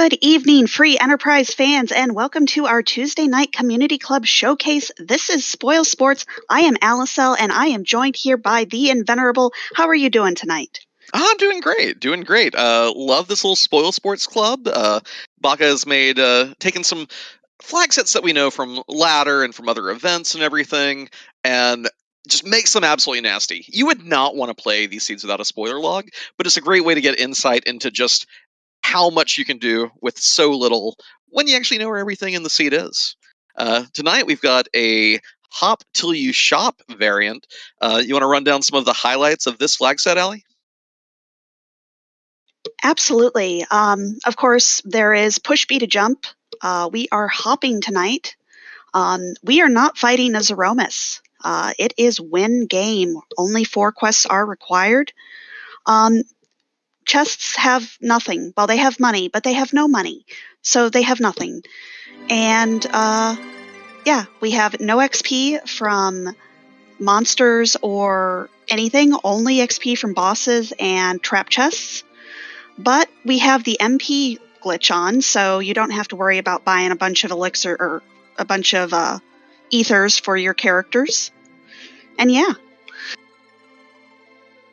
Good evening, Free Enterprise fans, and welcome to our Tuesday night Community Club Showcase. This is Spoil Sports. I am Alicel, and I am joined here by the Invenerable. How are you doing tonight? I'm doing great. Love this little Spoil Sports Club. Baka has taken some flag sets that we know from Ladder and from other events and everything, and just makes them absolutely nasty. You would not want to play these seeds without a spoiler log, but it's a great way to get insight into just how much you can do with so little when you actually know where everything in the seed is. Tonight we've got a Hop Till You Shop variant. You want to run down some of the highlights of this flag set, Allie? Absolutely. Of course, there is Push B to Jump. We are hopping tonight. We are not fighting a Zeromus. It is win game. Only 4 quests are required. Chests have nothing. Well, they have money, but they have no money. So they have nothing. And, yeah, we have no XP from monsters or anything. Only XP from bosses and trap chests. But we have the MP glitch on, so you don't have to worry about buying a bunch of elixir or a bunch of ethers for your characters. And yeah.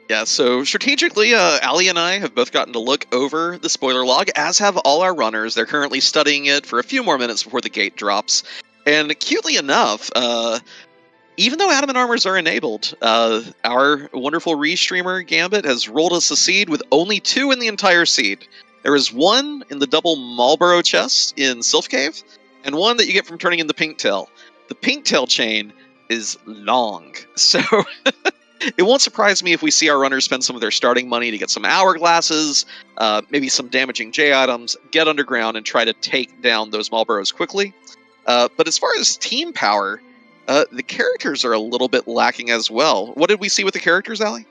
Yeah, so strategically, Allie and I have both gotten to look over the spoiler log, as have all our runners. They're currently studying it for a few more minutes before the gate drops. And cutely enough, even though adamant armors are enabled, our wonderful restreamer Gambit has rolled us a seed with only 2 in the entire seed. There is 1 in the double Marlboro chest in Sylph Cave, and 1 that you get from turning in the Pink Tail. The Pink Tail chain is long, so it won't surprise me if we see our runners spend some of their starting money to get some hourglasses, maybe some damaging J items, get underground, and try to take down those Marlboros quickly. But as far as team power, the characters are a little bit lacking as well. What did we see with the characters, Allie?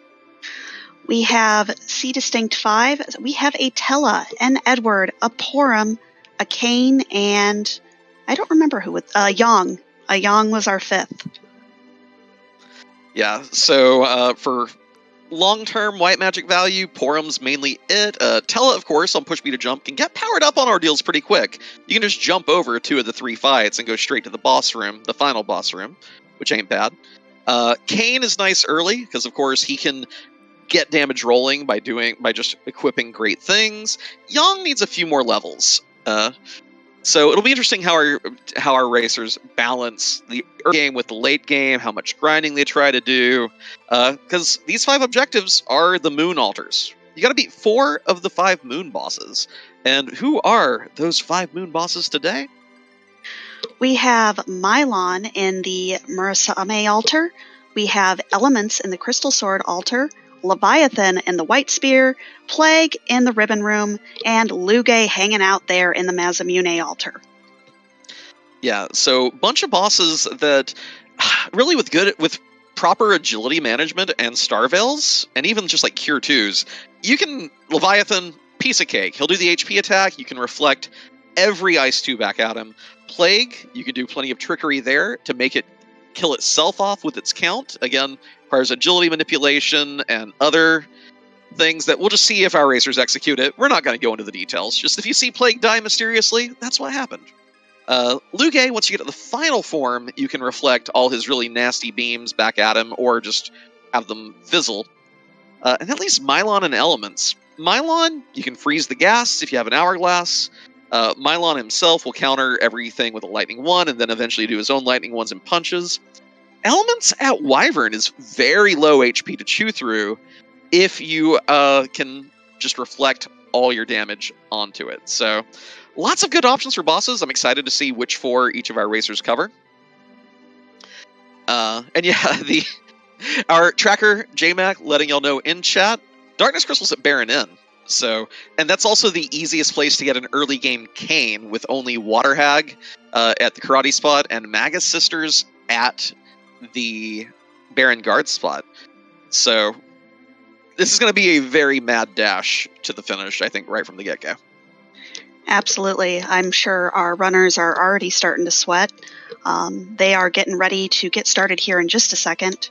We have C Distinct 5. We have a Tella, an Edward, a Porum, a Kane, and I don't remember who with Yang. Yang was our 5th. Yeah, so for long-term white magic value, Porum's mainly it. Tella, of course, on Push B to Jump, can get powered up on ordeals pretty quick. You can just jump over 2 of the 3 fights and go straight to the boss room, the final boss room, which ain't bad. Kane is nice early, because of course he can get damage rolling by just equipping great things. Yang needs a few more levels. So it'll be interesting how our racers balance the early game with the late game, how much grinding they try to do, because these 5 objectives are the moon altars. You got to beat 4 of the 5 moon bosses. And who are those 5 moon bosses today? We have Mylon in the Murasame altar. We have Elements in the Crystal Sword altar. Leviathan in the White Spear, Plague in the Ribbon Room, and Luge hanging out there in the Mazamune altar. Yeah, so bunch of bosses that really with proper agility management and star veils, and even just like Cure 2s, you can Leviathan, piece of cake. He'll do the HP attack, you can reflect every Ice 2 back at him. Plague, you can do plenty of trickery there to make it kill itself off with its count. Again, requires agility manipulation and other things that we'll just see if our racers execute it. We're not going to go into the details. Just if you see Plague die mysteriously, that's what happened. Luge, once you get to the final form, you can reflect all his really nasty beams back at him, or just have them fizzle. And at least Mylon and Elements. Mylon, you can freeze the gas if you have an hourglass. Mylon himself will counter everything with a lightning 1, and then eventually do his own lightning 1s and punches. Elements at Wyvern is very low HP to chew through if you can just reflect all your damage onto it. So lots of good options for bosses. I'm excited to see which 4 each of our racers cover. And yeah, our tracker, JMac, letting y'all know in chat, Darkness Crystal's at Baron Inn. So, and that's also the easiest place to get an early game Kane, with only Water Hag at the Karate spot and Magus Sisters at the Baron Guard spot. So this is going to be a very mad dash to the finish, I think, right from the get-go. Absolutely. I'm sure our runners are already starting to sweat. They are getting ready to get started here in just a second.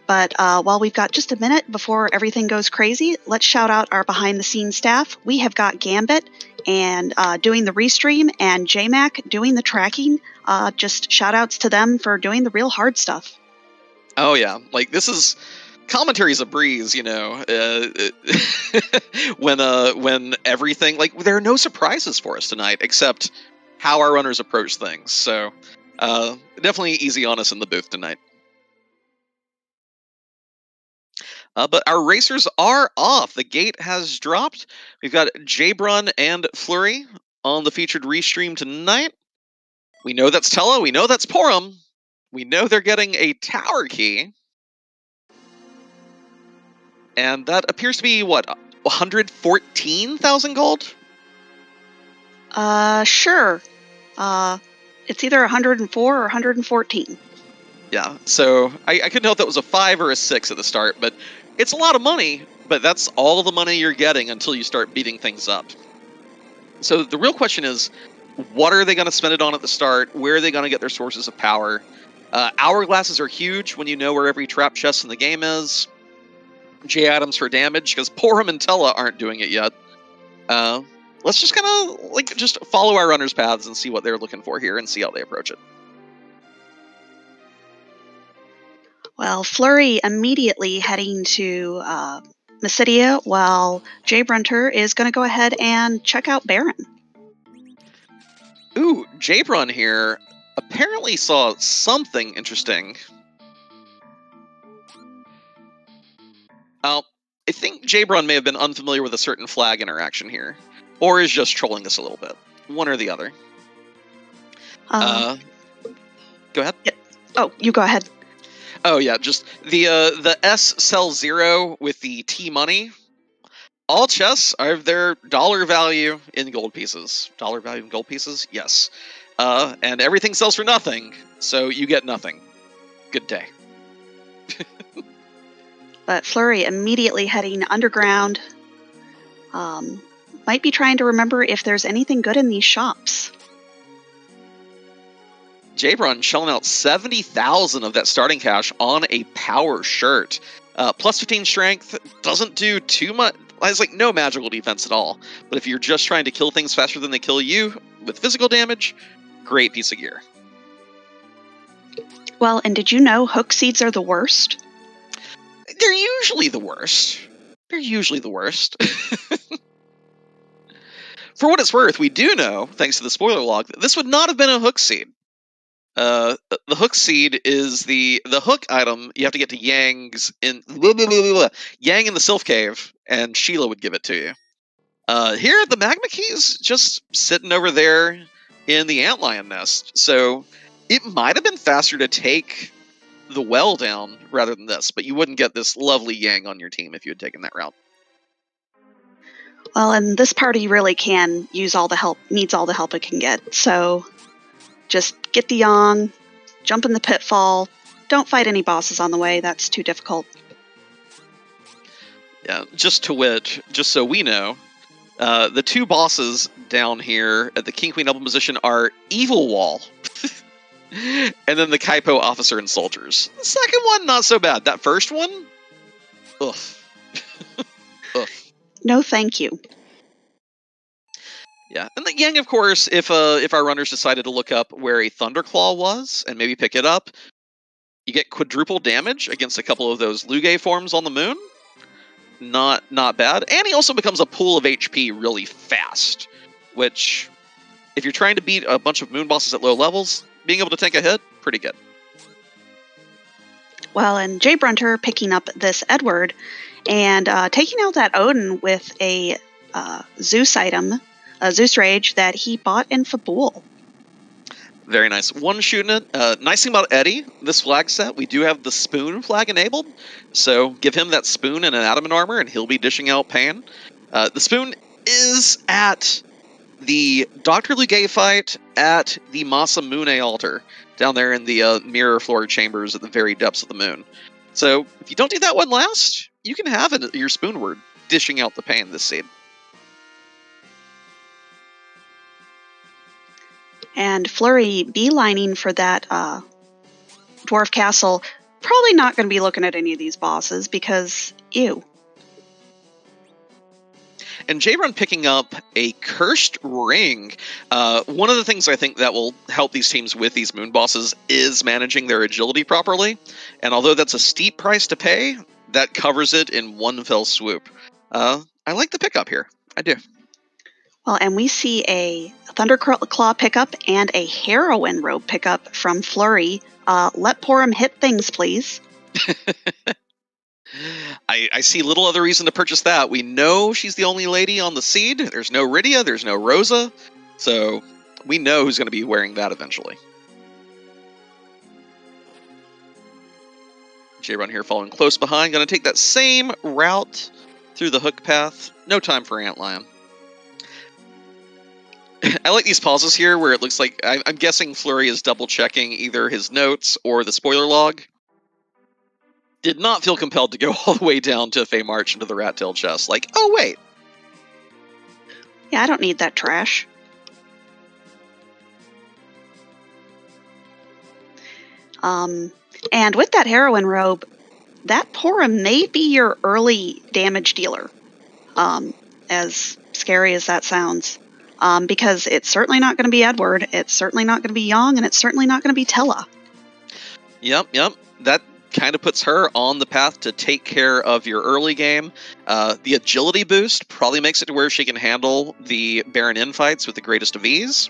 But while we've got just a minute before everything goes crazy, let's shout out our behind-the-scenes staff. We have got Gambit and doing the restream, and JMac doing the tracking. Just shout-outs to them for doing the real hard stuff. Oh yeah, like this is commentary's a breeze, you know. When everything, like, there are no surprises for us tonight except how our runners approach things. So definitely easy on us in the booth tonight. But our racers are off. The gate has dropped. We've got Jbrun and Flurry on the featured restream tonight. We know that's Tella. We know that's Porum. We know they're getting a tower key. And that appears to be, what, 114,000 gold? Sure. It's either 104 or 114. Yeah, so I couldn't tell if that was a 5 or a 6 at the start, but it's a lot of money, but that's all the money you're getting until you start beating things up. So the real question is, what are they going to spend it on at the start? Where are they going to get their sources of power? Hourglasses are huge when you know where every trap chest in the game is. J items for damage, because Porum and Tella aren't doing it yet. Let's just kind of just follow our runners' paths and see what they're looking for here and see how they approach it. Well, Flurry immediately heading to Mysidia, while Jay Brunter is going to go ahead and check out Baron. Ooh, Jbrun here apparently saw something interesting. I think Jbrun may have been unfamiliar with a certain flag interaction here, or is just trolling us a little bit. One or the other. Go ahead. Yeah. Oh, you go ahead. Oh yeah, just the S sell 0 with the T money. All chests have their dollar value in gold pieces. Dollar value in gold pieces? Yes. And everything sells for nothing, so you get nothing. Good day. But Flurry immediately heading underground. Might be trying to remember if there's anything good in these shops. Jbrun shelling out 70,000 of that starting cash on a power shirt. Plus 15 strength doesn't do too much. It's like no magical defense at all. But if you're just trying to kill things faster than they kill you with physical damage, great piece of gear. Well, and did you know hook seeds are the worst? They're usually the worst. They're usually the worst. For what it's worth, we do know, thanks to the spoiler log, that this would not have been a hook seed. The hook seed is the hook item you have to get to Yang's in Yang in the Sylph Cave, and Sheila would give it to you. Here, the magma key's just sitting over there in the antlion nest, so it might have been faster to take the well down rather than this, but you wouldn't get this lovely Yang on your team if you had taken that route. Well, and this party really can use all the help, needs all the help it can get, so just get the Yang, jump in the pitfall, don't fight any bosses on the way, that's too difficult. Yeah, just to wit, just so we know, the two bosses down here at the King Queen double position are Evil Wall, and then the Kaipo Officer and Soldiers. The second one, not so bad. That first one, ugh. Ugh. No thank you. Yeah, and the Yang, of course, if our runners decided to look up where a Thunderclaw was and maybe pick it up, you get quadruple damage against a couple of those Luge forms on the moon. Not bad. And he also becomes a pool of HP really fast, which, if you're trying to beat a bunch of moon bosses at low levels, being able to tank a hit, pretty good. Well, and Jay Brunter picking up this Edward and taking out that Odin with a Zeus item, a Zeus Rage that he bought in Fabul. Very nice. One shooting it. Nice thing about Eddie, this flag set, we do have the spoon flag enabled. So give him that spoon and an adamant armor, and he'll be dishing out pain. The spoon is at the Dr. Luge fight at the Masamune altar, down there in the mirror floor chambers at the very depths of the moon. So if you don't do that one last, you can have it, your spoon word dishing out the pain this seed. And Flurry beelining for that Dwarf Castle. probably not going to be looking at any of these bosses because, ew. And J-Run picking up a Cursed Ring. One of the things I think that will help these teams with these moon bosses is managing their agility properly. And although that's a steep price to pay, that covers it in one fell swoop. I like the pickup here. I do. Well, and we see a Thunderclaw pickup and a Heroine Robe pickup from Flurry. Let Porum hit things, please. I see little other reason to purchase that. We know she's the only lady on the seed. There's no Rydia, there's no Rosa. So we know who's going to be wearing that eventually. J-Run here following close behind. Going to take that same route through the hook path. No time for Antlion. I like these pauses here where it looks like, I'm guessing Flurry is double checking either his notes or the spoiler log. Did not feel compelled to go all the way down to Fey March into the rat tail chest. Like, oh wait. Yeah, I don't need that trash. And with that Heroine Robe, that Porum may be your early damage dealer. As scary as that sounds. Because it's certainly not going to be Edward, it's certainly not going to be Yang, and it's certainly not going to be Tella. Yep. That kind of puts her on the path to take care of your early game. The agility boost probably makes it to where she can handle the Baron Inn fights with the greatest of ease.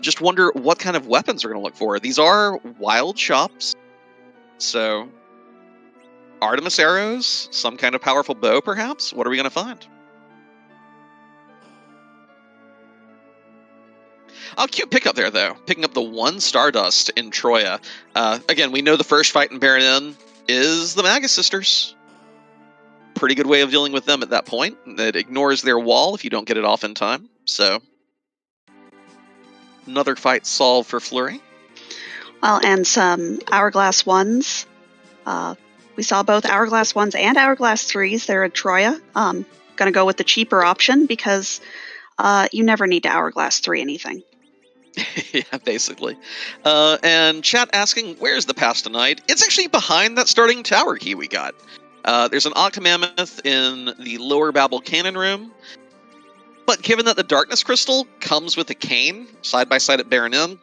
Just wonder what kind of weapons we're going to look for. These are wild shops, so Artemis arrows, some kind of powerful bow perhaps? What are we going to find? Oh, cute pickup there, though. Picking up the 1 Stardust in Troya. Again, we know the first fight in Baron Inn is the Magus Sisters. Pretty good way of dealing with them at that point. It ignores their wall if you don't get it off in time. So, another fight solved for Flurry. Well, and some Hourglass 1s. We saw both Hourglass 1s and Hourglass 3s there at Troya. Going to go with the cheaper option because you never need to Hourglass 3 anything. Yeah, basically. And chat asking, where's the pass tonight? It's actually behind that starting tower key we got. There's an Octomammoth in the lower Babel Cannon room. But given that the Darkness Crystal comes with a cane, side by side at Baron Inn,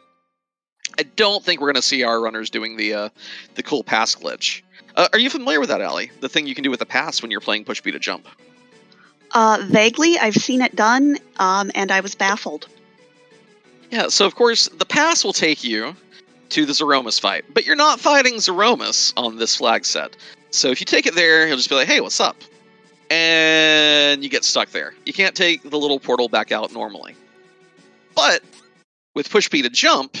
I don't think we're going to see our runners doing the cool pass glitch. Are you familiar with that, Allie? The thing you can do with the pass when you're playing Push B to Jump? Vaguely, I've seen it done, and I was baffled. Yeah, so of course, the pass will take you to the Zeromus fight, but you're not fighting Zeromus on this flag set. So if you take it there, he'll just be like, hey, what's up? And you get stuck there. You can't take the little portal back out normally. But with Push B to Jump,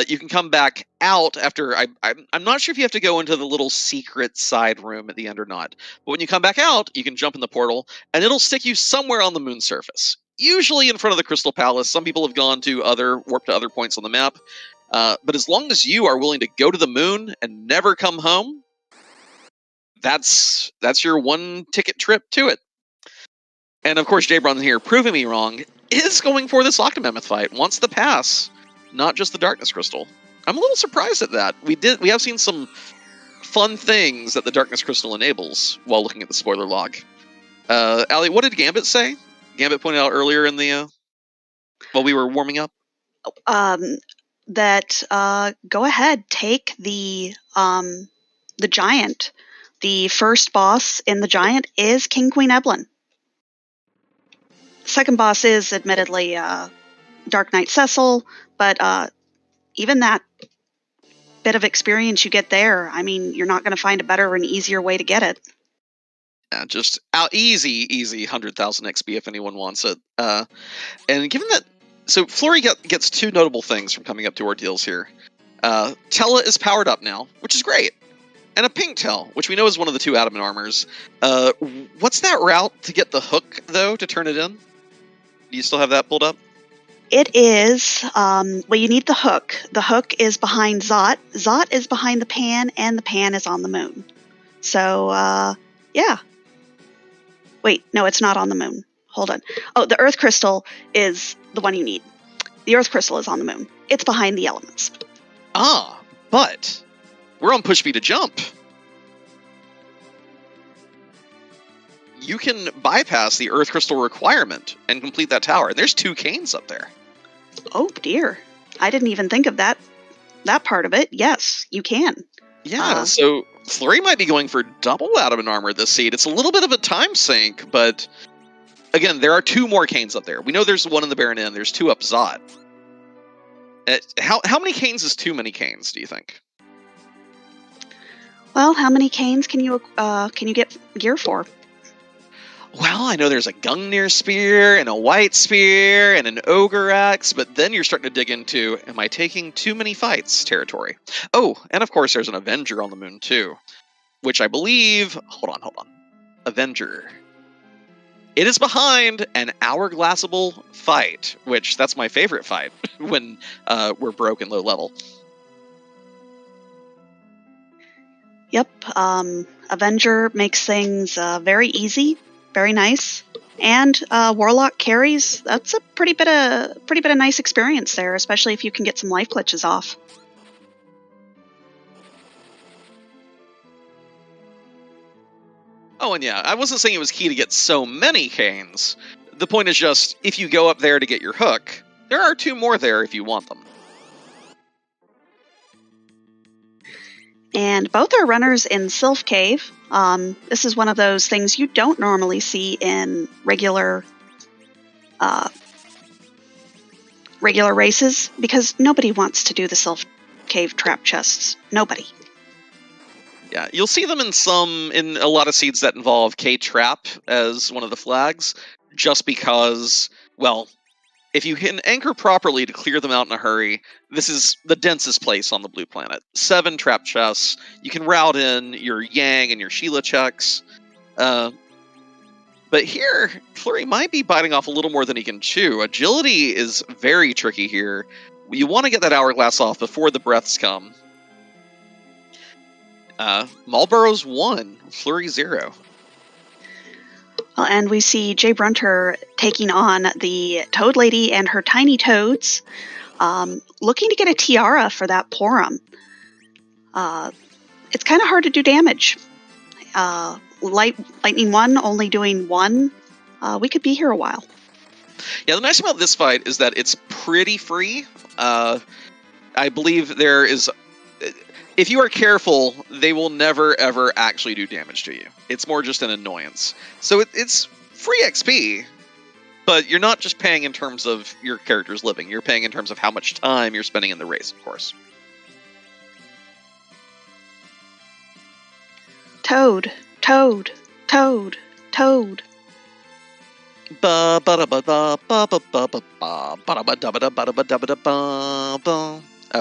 you can come back out after... I'm not sure if you have to go into the little secret side room at the end or not. But when you come back out, you can jump in the portal, and it'll stick you somewhere on the moon surface. Usually in front of the Crystal Palace. Some people have gone to warp to other points on the map. But as long as you are willing to go to the moon and never come home, that's your one-ticket trip to it. And of course, J-Bron here, proving me wrong, is going for this Octomammoth fight. Wants the pass, not just the Darkness Crystal. I'm a little surprised at that. We have seen some fun things that the Darkness Crystal enables while looking at the spoiler log. Allie, what did Gambit say? Gambit pointed out earlier in the while we were warming up. That go ahead, take the giant. The first boss in the giant is King Queen Eblin. Second boss is admittedly Dark Knight Cecil, but even that bit of experience you get there, I mean, you're not going to find a better and easier way to get it. Yeah, just out easy 100,000 XP if anyone wants it. And given that, so Flurry gets 2 notable things from coming up to ordeals here. Tella is powered up now, which is great. And a pink tail, which we know is one of the 2 adamant armors. What's that route to get the hook, though, to turn it in? Do you still have that pulled up? It is, well, you need the hook. The hook is behind Zot. Zot is behind the pan, and the pan is on the moon. So, yeah. Wait, no, it's not on the moon. Hold on. Oh, the Earth Crystal is the one you need. The Earth Crystal is on the moon. It's behind the elements. Ah, but we're on push speed to jump. You can bypass the Earth Crystal requirement and complete that tower. And there's 2 canes up there. Oh, dear. I didn't even think of that part of it. Yes, you can. Yeah, so Flurry might be going for double adamant armor this seed. It's a little bit of a time sink, but again, there are 2 more canes up there. We know there's 1 in the Baron Inn. There's 2 up Zot. How many canes is too many canes, do you think? Well, how many canes can you get gear for? Well, I know there's a Gungnir Spear, and a White Spear, and an Ogre Axe, but then you're starting to dig into, am I taking too many fights territory? Oh, and of course there's an Avenger on the moon too, which I believe, hold on. Avenger. It is behind an hourglassable fight, which that's my favorite fight when we're broke and low level. Yep, Avenger makes things very easy. Very nice. And Warlock carries, that's a pretty bit of nice experience there, especially if you can get some life glitches off. Oh, and yeah, I wasn't saying it was key to get so many canes. The point is just, if you go up there to get your hook, there are 2 more there if you want them. And both are runners in Sylph Cave. This is one of those things you don't normally see in regular races, because nobody wants to do the Sylph Cave trap chests. Nobody. Yeah, you'll see them in a lot of seeds that involve K-Trap as one of the flags, just because, well, if you can anchor properly to clear them out in a hurry, this is the densest place on the blue planet. 7 trap chests. You can route in your Yang and your Sheila checks. But here, Flurry might be biting off a little more than he can chew. Agility is very tricky here. You want to get that hourglass off before the breaths come. Marlboro's 1, Flurry 0. Well, and we see Jay Brunter taking on the Toad Lady and her tiny toads, looking to get a tiara for that Porum. It's kind of hard to do damage. Lightning 1 only doing 1. We could be here a while. Yeah, the nice thing about this fight is that it's pretty free. I believe there is... If you are careful, they will never, ever actually do damage to you. It's more just an annoyance. So it's free XP, but you're not just paying in terms of your character's living. You're paying in terms of how much time you're spending in the race, of course. Toad, Toad, Toad, Toad. Oh,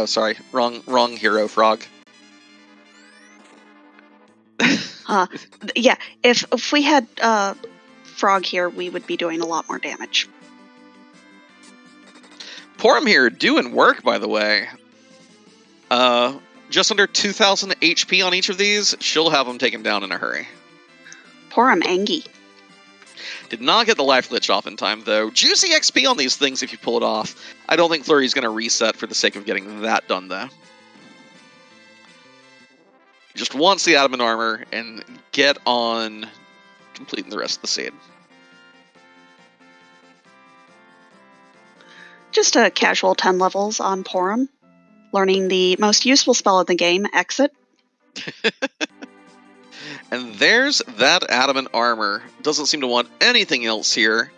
sorry. Wrong hero, Frog. Yeah, if we had Frog here, we would be doing a lot more damage. Porum here doing work, by the way. Just under 2,000 HP on each of these. She'll have them taken down in a hurry. Porum Angie. Did not get the life glitch off in time, though. Juicy XP on these things if you pull it off. I don't think Flurry's going to reset for the sake of getting that done, though. He just wants the adamant armor and get on completing the rest of the seed. Just a casual 10 levels on Porum. Learning the most useful spell of the game, Exit. And there's that adamant armor. Doesn't seem to want anything else here.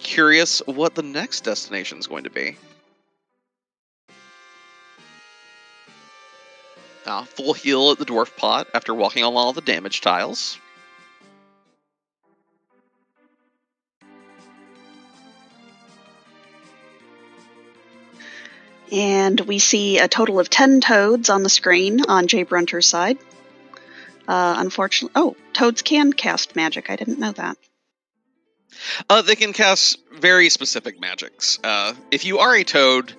Curious what the next destination is going to be. Full heal at the dwarf pot after walking on all the damage tiles. And we see a total of 10 toads on the screen on Jay Brunter's side. Unfortunately... Oh, toads can cast magic. I didn't know that. They can cast very specific magics. If you are a toad,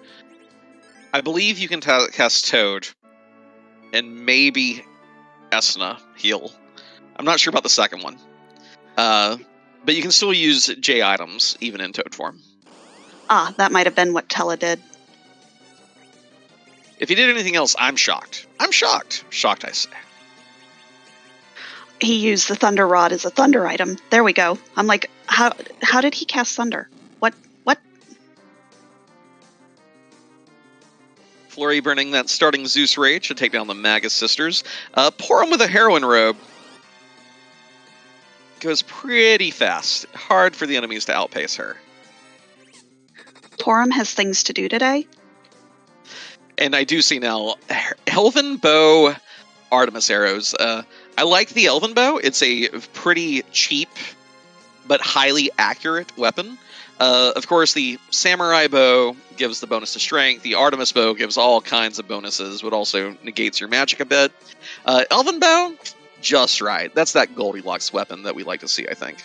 I believe you can cast Toad and maybe Esna heal. I'm not sure about the second one. But you can still use J items, even in Toad form. That might have been what Tella did. If he did anything else, I'm shocked. I'm shocked. Shocked, I say. He used the Thunder Rod as a thunder item. There we go. I'm like, how did he cast thunder? What? Flurry burning that starting Zeus Rage to take down the Magus Sisters. Pour him with a Heroine Robe. Goes pretty fast. Hard for the enemies to outpace her. Porum has things to do today. And I do see now, Elven Bow Artemis Arrows. I like the Elven Bow. It's a pretty cheap but highly accurate weapon. Of course, the Samurai Bow gives the bonus to strength. The Artemis Bow gives all kinds of bonuses, but also negates your magic a bit. Elven Bow, just right. That's that Goldilocks weapon that we like to see, I think.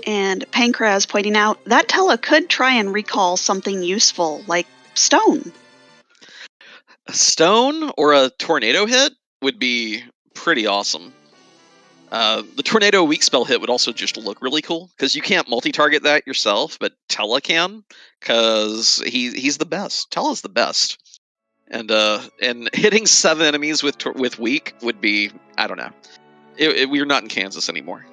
And Pancraz pointing out that Tella could try and recall something useful, like stone. A stone or a tornado hit would be pretty awesome. The tornado weak spell hit would also just look really cool, because you can't multi-target that yourself, but Tella can, because he's the best. Tella's the best. And hitting 7 enemies with weak would be, I don't know. We're not in Kansas anymore.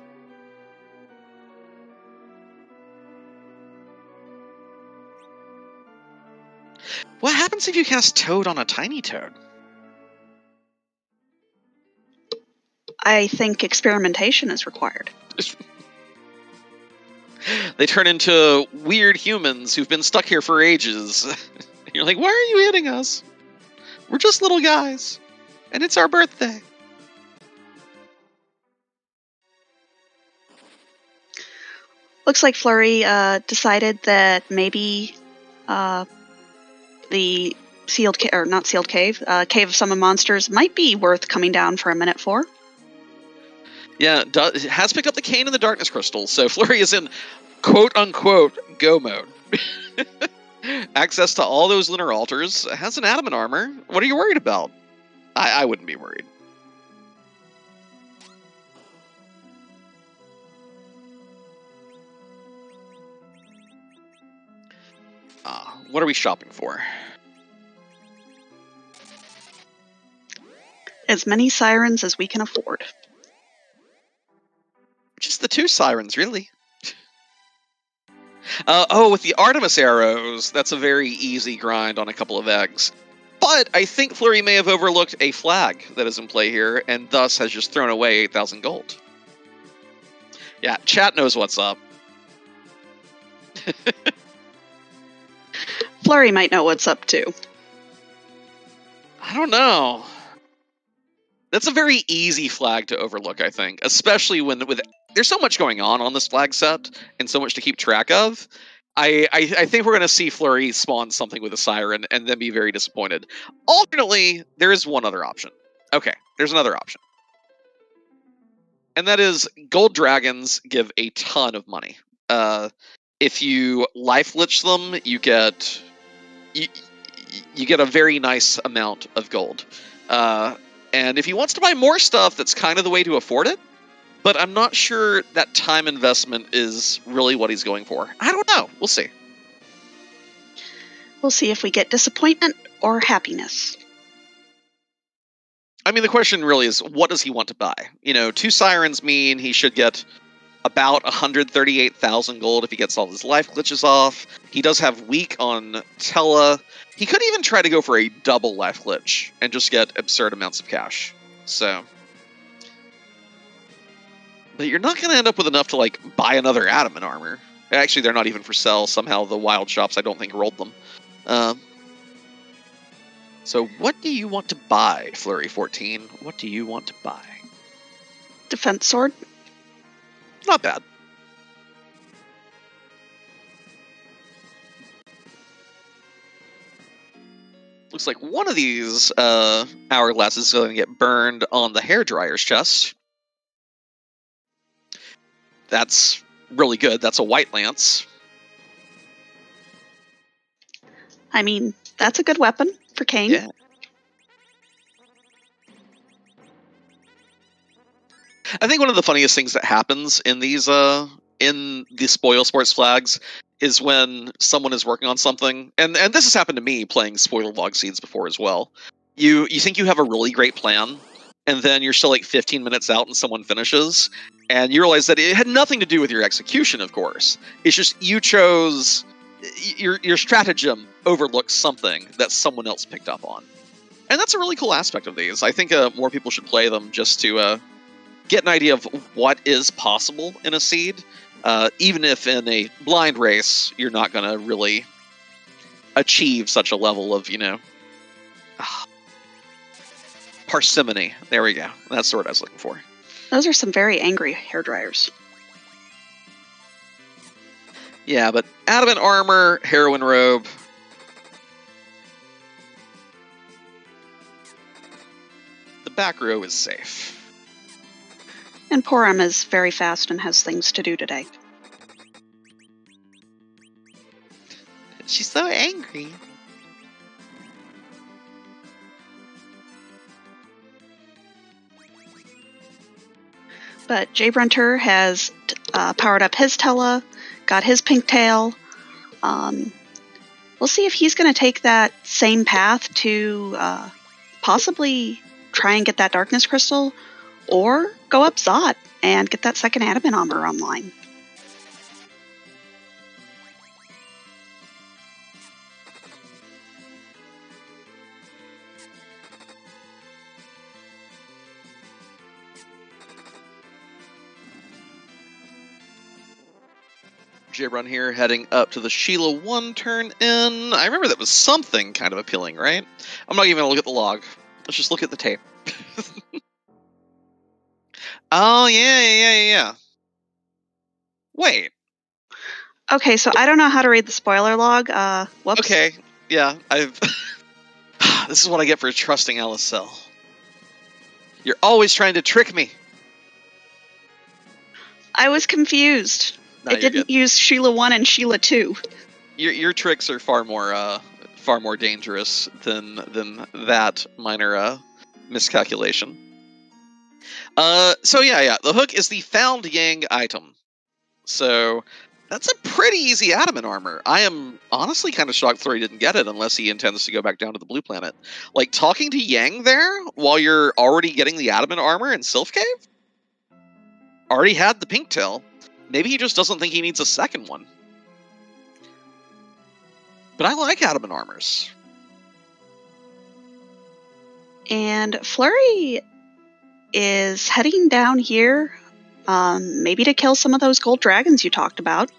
What happens if you cast Toad on a tiny toad? I think experimentation is required. They turn into weird humans who've been stuck here for ages. You're like, why are you hitting us? We're just little guys. And it's our birthday. Looks like Flurry decided that maybe the sealed cave, or not sealed cave, Cave of Summon Monsters might be worth coming down for a minute for. Yeah, it has picked up the Cane and the Darkness Crystal, so Flurry is in quote-unquote go mode. Access to all those lunar altars, has an adamant armor. What are you worried about? I wouldn't be worried. What are we shopping for? As many sirens as we can afford. Just the 2 sirens, really. With the Artemis arrows, that's a very easy grind on a couple of eggs. But I think Flurry may have overlooked a flag that is in play here, and thus has just thrown away 8,000 gold. Yeah, chat knows what's up. Flurry might know what's up too. I don't know. That's a very easy flag to overlook, I think, especially when there's so much going on this flag set and so much to keep track of. I think we're going to see Flurry spawn something with a siren and then be very disappointed. Alternately, there is one other option. Okay, there's another option. And that is gold dragons give a ton of money. If you life lich them, you get a very nice amount of gold. And if he wants to buy more stuff, that's kind of the way to afford it. But I'm not sure that time investment is really what he's going for. I don't know. We'll see. We'll see if we get disappointment or happiness. I mean, the question really is, what does he want to buy? 2 sirens mean he should get about 138,000 gold if he gets all his life glitches off. He does have weak on Tella. He could even try to go for a double life glitch and just get absurd amounts of cash. So, but you're not going to end up with enough to buy another adamant armor. Actually, they're not even for sale. Somehow the wild shops, I don't think, rolled them. So what do you want to buy, Flurry 14? What do you want to buy? Defense sword. Not bad. Looks like one of these hourglasses is going to get burned on the hairdryer's chest. That's really good. That's a white lance. I mean, that's a good weapon for Kane. Yeah. I think one of the funniest things that happens in these in the spoil sports flags is when someone is working on something, and this has happened to me playing spoiler log seeds before as well. You think you have a really great plan, and then you're still like 15 minutes out and someone finishes, and you realize that it had nothing to do with your execution, of course. It's just you chose your stratagem overlooks something that someone else picked up on. And that's a really cool aspect of these. I think more people should play them just to get an idea of what is possible in a seed, even if in a blind race you're not going to really achieve such a level of, parsimony. There we go. That's the word I was looking for. Those are some very angry hairdryers. Yeah, but adamant armor, heroine robe. The back row is safe. And poor Emma's very fast and has things to do today. She's so angry. But Jay Brunter has powered up his Tella, got his pink tail. We'll see if he's going to take that same path to possibly try and get that darkness crystal, or go up Zod and get that second adamant armor online. J-Run here, heading up to the Sheila 1 turn in. I remember that was something kind of appealing, right? I'm not even going to look at the log. Let's just look at the tape. Oh, yeah. Wait. Okay, so I don't know how to read the spoiler log. Whoops. Okay, yeah, this is what I get for trusting LSL. You're always trying to trick me. I was confused. No, it didn't use Sheila 1 and Sheila 2. Your tricks are far more dangerous than that minor miscalculation. So yeah, the hook is the found Yang item. So that's a pretty easy adamant armor. I am honestly kind of shocked Flurry didn't get it unless he intends to go back down to the blue planet. Like, talking to Yang there while you're already getting the adamant armor in Sylph Cave? Already had the pink tail. Maybe he just doesn't think he needs a second one. But I like adamant armors. And Flurry is heading down here, maybe to kill some of those gold dragons you talked about.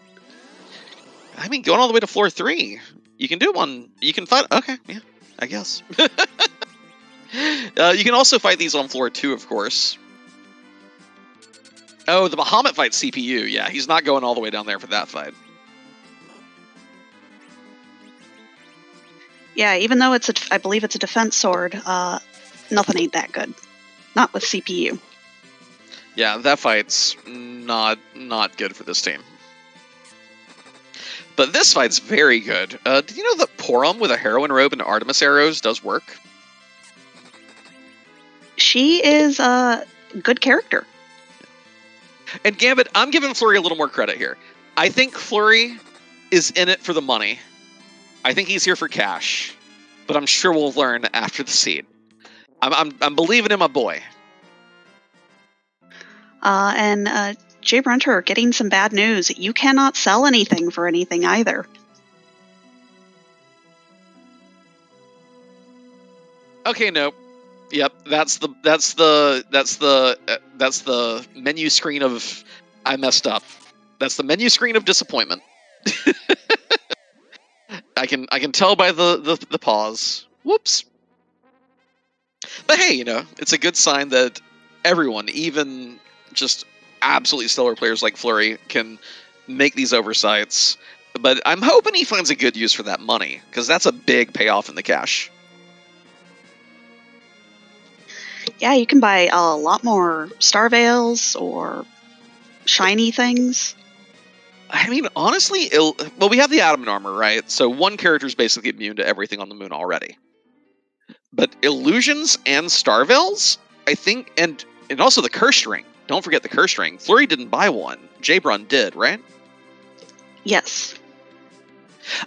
I mean, going all the way to floor 3. You can do one. You can fight. Okay, yeah, I guess. You can also fight these on floor 2, of course. Oh, the Bahamut fight CPU. Yeah, he's not going all the way down there for that fight. Yeah, even though I believe it's a defense sword, nothing ain't that good. Not with CPU. Yeah, that fight's not good for this team. But this fight's very good. Did you know that Porum with a heroine robe and Artemis arrows does work? She is a good character. And Gambit, I'm giving Flurry a little more credit here. I think Flurry is in it for the money. I think he's here for cash. But I'm sure we'll learn after the seed. I'm believing in my boy. And Jay Brunter getting some bad news. You cannot sell anything for anything either. Okay, nope. Yep, that's the menu screen of I messed up. That's the menu screen of disappointment. I can tell by the pause. Whoops. But hey, it's a good sign that everyone, even just absolutely stellar players like Flurry, can make these oversights. But I'm hoping he finds a good use for that money, because that's a big payoff in the cash. Yeah, you can buy a lot more Star Veils or shiny things. I mean, honestly, we have the adamant armor, right? So one character is basically immune to everything on the moon already. But illusions and Star Veils, I think, and also the curse ring. don't forget the curse ring. Flurry didn't buy one. Jabrun did, right? Yes.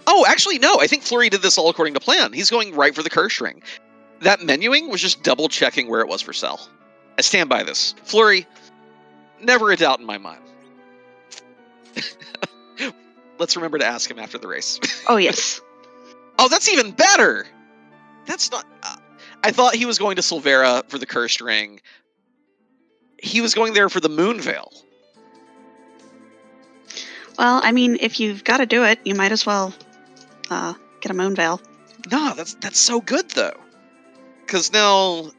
Oh, actually, no. I think Flurry did this all according to plan. He's going right for the curse ring. That menuing was just double checking where it was for sale. I stand by this. Flurry, never a doubt in my mind. Let's remember to ask him after the race. Oh, yes. Oh, that's even better. That's not... I thought he was going to Silvera for the cursed ring. He was going there for the Moon Veil. Well, I mean, if you've got to do it, you might as well get a Moon Veil. No, that's so good, though. Because now...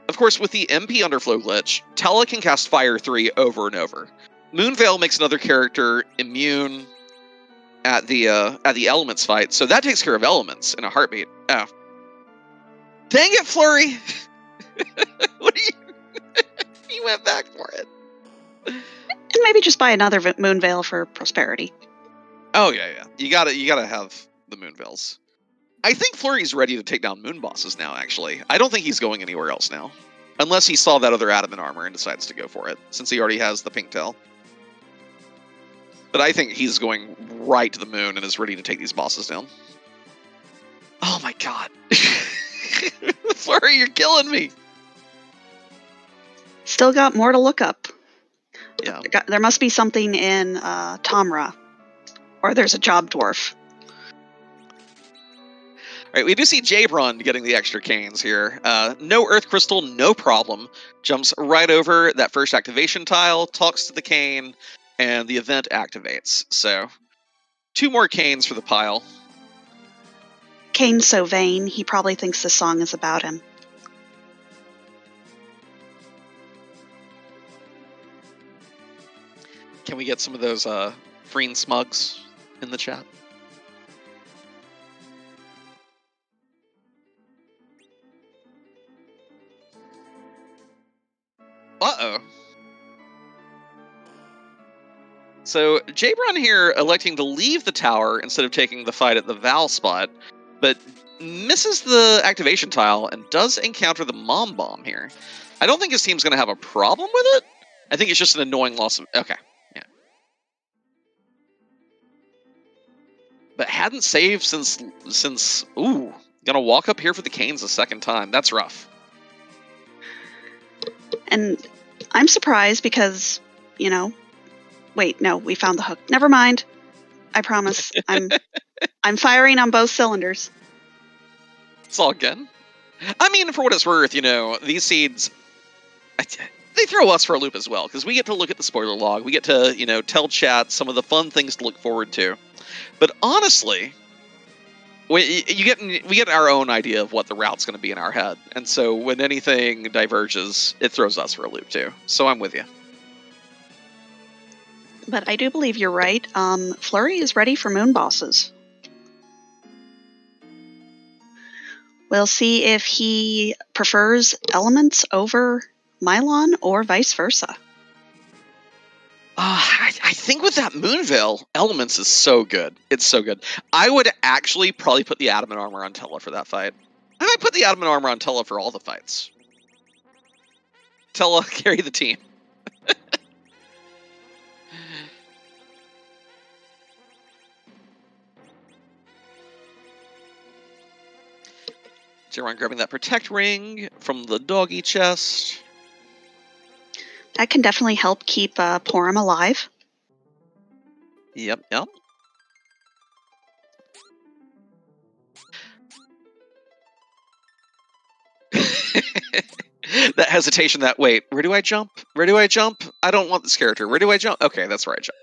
Of course, with the MP Underflow glitch, Tella can cast Fire 3 over and over. Moonveil makes another character immune at the elements fight, so that takes care of elements in a heartbeat. Oh. Dang it, Flurry! What are you... You went back for it. And maybe just buy another Moonveil for prosperity. Oh, yeah. You gotta have the Moonveils. I think Flurry's ready to take down moon bosses now, actually. I don't think he's going anywhere else now. Unless he saw that other adamant armor and decides to go for it, since he already has the pink tail. But I think he's going right to the moon and is ready to take these bosses down. Oh my god. Flurry, you're killing me! Still got more to look up. Yeah. There must be something in Tamra. Or there's a job dwarf. Alright, we do see Jabrun getting the extra canes here. No Earth Crystal, no problem. Jumps right over that first activation tile, talks to the cane, and the event activates. So, 2 more canes for the pile. Kane's so vain, he probably thinks this song is about him. Can we get some of those Freen smugs in the chat? Uh-oh. So, Jabrun here electing to leave the tower instead of taking the fight at the Val spot, but misses the activation tile and does encounter the Mom Bomb here. I don't think his team's going to have a problem with it. I think it's just an annoying loss of... Okay, yeah. But hadn't saved since... Ooh, gonna walk up here for the canes a second time. That's rough. And I'm surprised because, you know... Wait, no, we found the hook. Never mind. I promise. I'm firing on both cylinders. It's all good. I mean, for what it's worth, you know, these seeds, they throw us for a loop as well, because we get to look at the spoiler log. We get to, you know, tell chat some of the fun things to look forward to. But honestly, we get our own idea of what the route's going to be in our head. And so when anything diverges, it throws us for a loop too. So I'm with you. But I do believe you're right. Flurry is ready for moon bosses. We'll see if he prefers elements over Mylon or vice versa. I think with that Moonveil, elements is so good. It's so good. I would actually probably put the adamant armor on Tella for that fight. I might put the adamant armor on Tella for all the fights. Tella, carry the team. Jaron grabbing that protect ring from the doggy chest. That can definitely help keep Porum alive. Yep. That hesitation, that wait, where do I jump? Where do I jump? I don't want this character. Where do I jump? Okay, that's where I jump.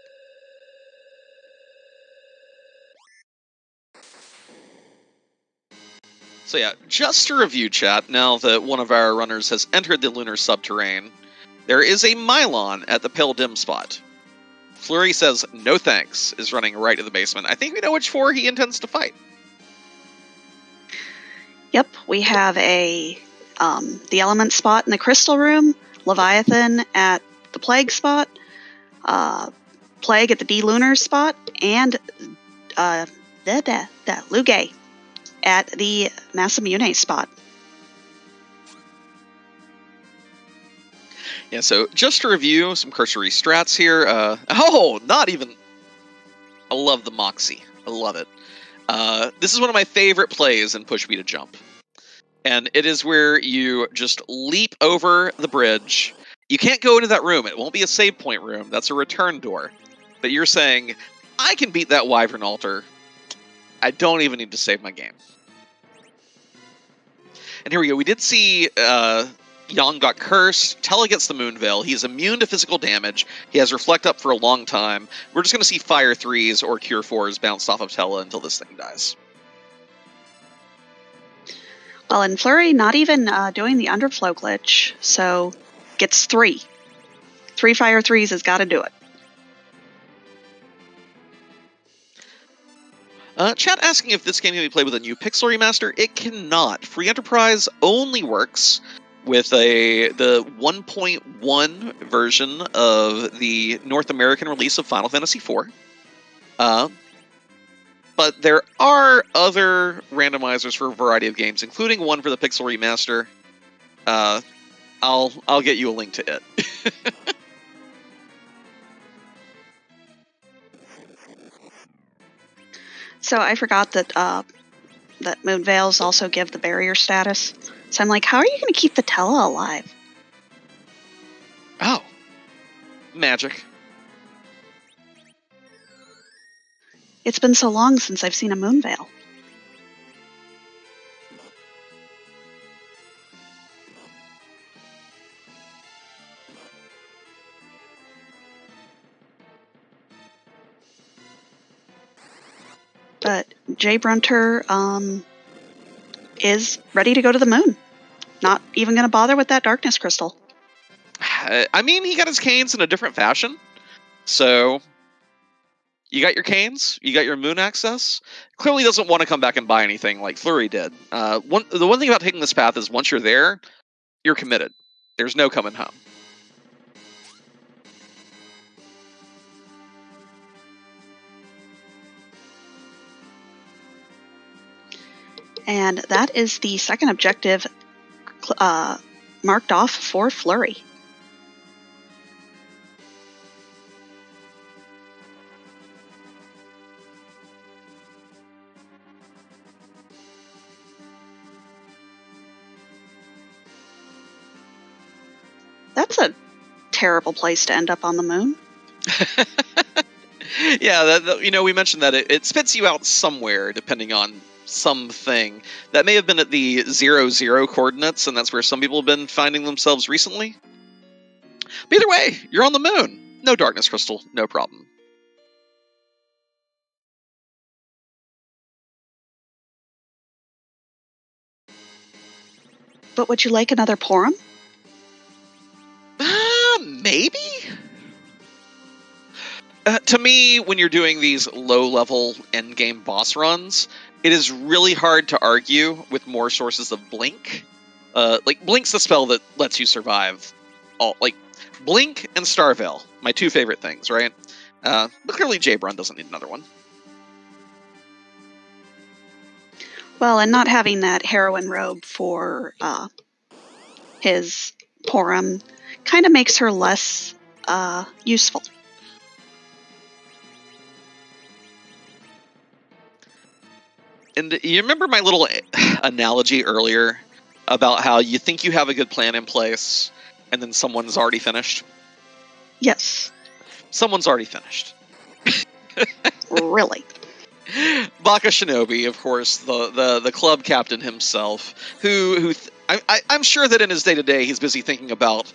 So yeah, just to review chat, now that one of our runners has entered the lunar subterrane, there is a Mylon at the Pale Dim spot. Flurry says, no thanks, is running right to the basement. I think we know which 4 he intends to fight. Yep, we have the element spot in the crystal room, Leviathan at the plague spot, plague at the D-lunar spot, and Lugay at the Massamune spot. Yeah, so just to review some cursory strats here. Not even... I love the Moxie. I love it. This is one of my favorite plays in Push Me to Jump. And it is where you just leap over the bridge. You can't go into that room. It won't be a save point room. That's a return door. But you're saying, I can beat that Wyvern Altar. I don't even need to save my game. And here we go. We did see Yang got cursed. Tella gets the Moon Veil. He's immune to physical damage. He has Reflect up for a long time. We're just going to see Fire 3s or Cure 4s bounced off of Tella until this thing dies. Well, and Flurry not even doing the underflow glitch, so gets 3. 3 Fire 3s has got to do it. Chat asking if this game can be played with a new pixel remaster. It cannot. Free Enterprise only works with the 1.1 version of the North American release of Final Fantasy IV. But there are other randomizers for a variety of games, including one for the pixel remaster. I'll get you a link to it. So I forgot that that Moon Veils also give the barrier status. So I'm like, how are you going to keep the Tella alive? Oh. Magic. It's been so long since I've seen a Moon Veil. But Jay Brunter is ready to go to the moon. Not even going to bother with that darkness crystal. I mean, he got his canes in a different fashion. So, you got your canes, you got your moon access. Clearly doesn't want to come back and buy anything like Flurry did. The one thing about taking this path is once you're there, you're committed. There's no coming home. And that is the second objective marked off for Flurry. That's a terrible place to end up on the moon. Yeah, we mentioned that it spits you out somewhere, depending on something. That may have been at the 0-0 coordinates, and that's where some people have been finding themselves recently. But either way, you're on the moon. No darkness crystal, no problem. But would you like another Porum? Maybe? To me, when you're doing these low-level endgame boss runs, it is really hard to argue with more sources of Blink. Blink's the spell that lets you survive. Blink and Starveil, my two favorite things, right? But clearly J-Brun doesn't need another one. Well, and not having that heroine robe for his Porum kind of makes her less useful. And you remember my little analogy earlier about how you think you have a good plan in place and then someone's already finished? Yes. Someone's already finished. Really? Baka Shinobi, of course, the club captain himself, I'm sure that in his day-to-day he's busy thinking about,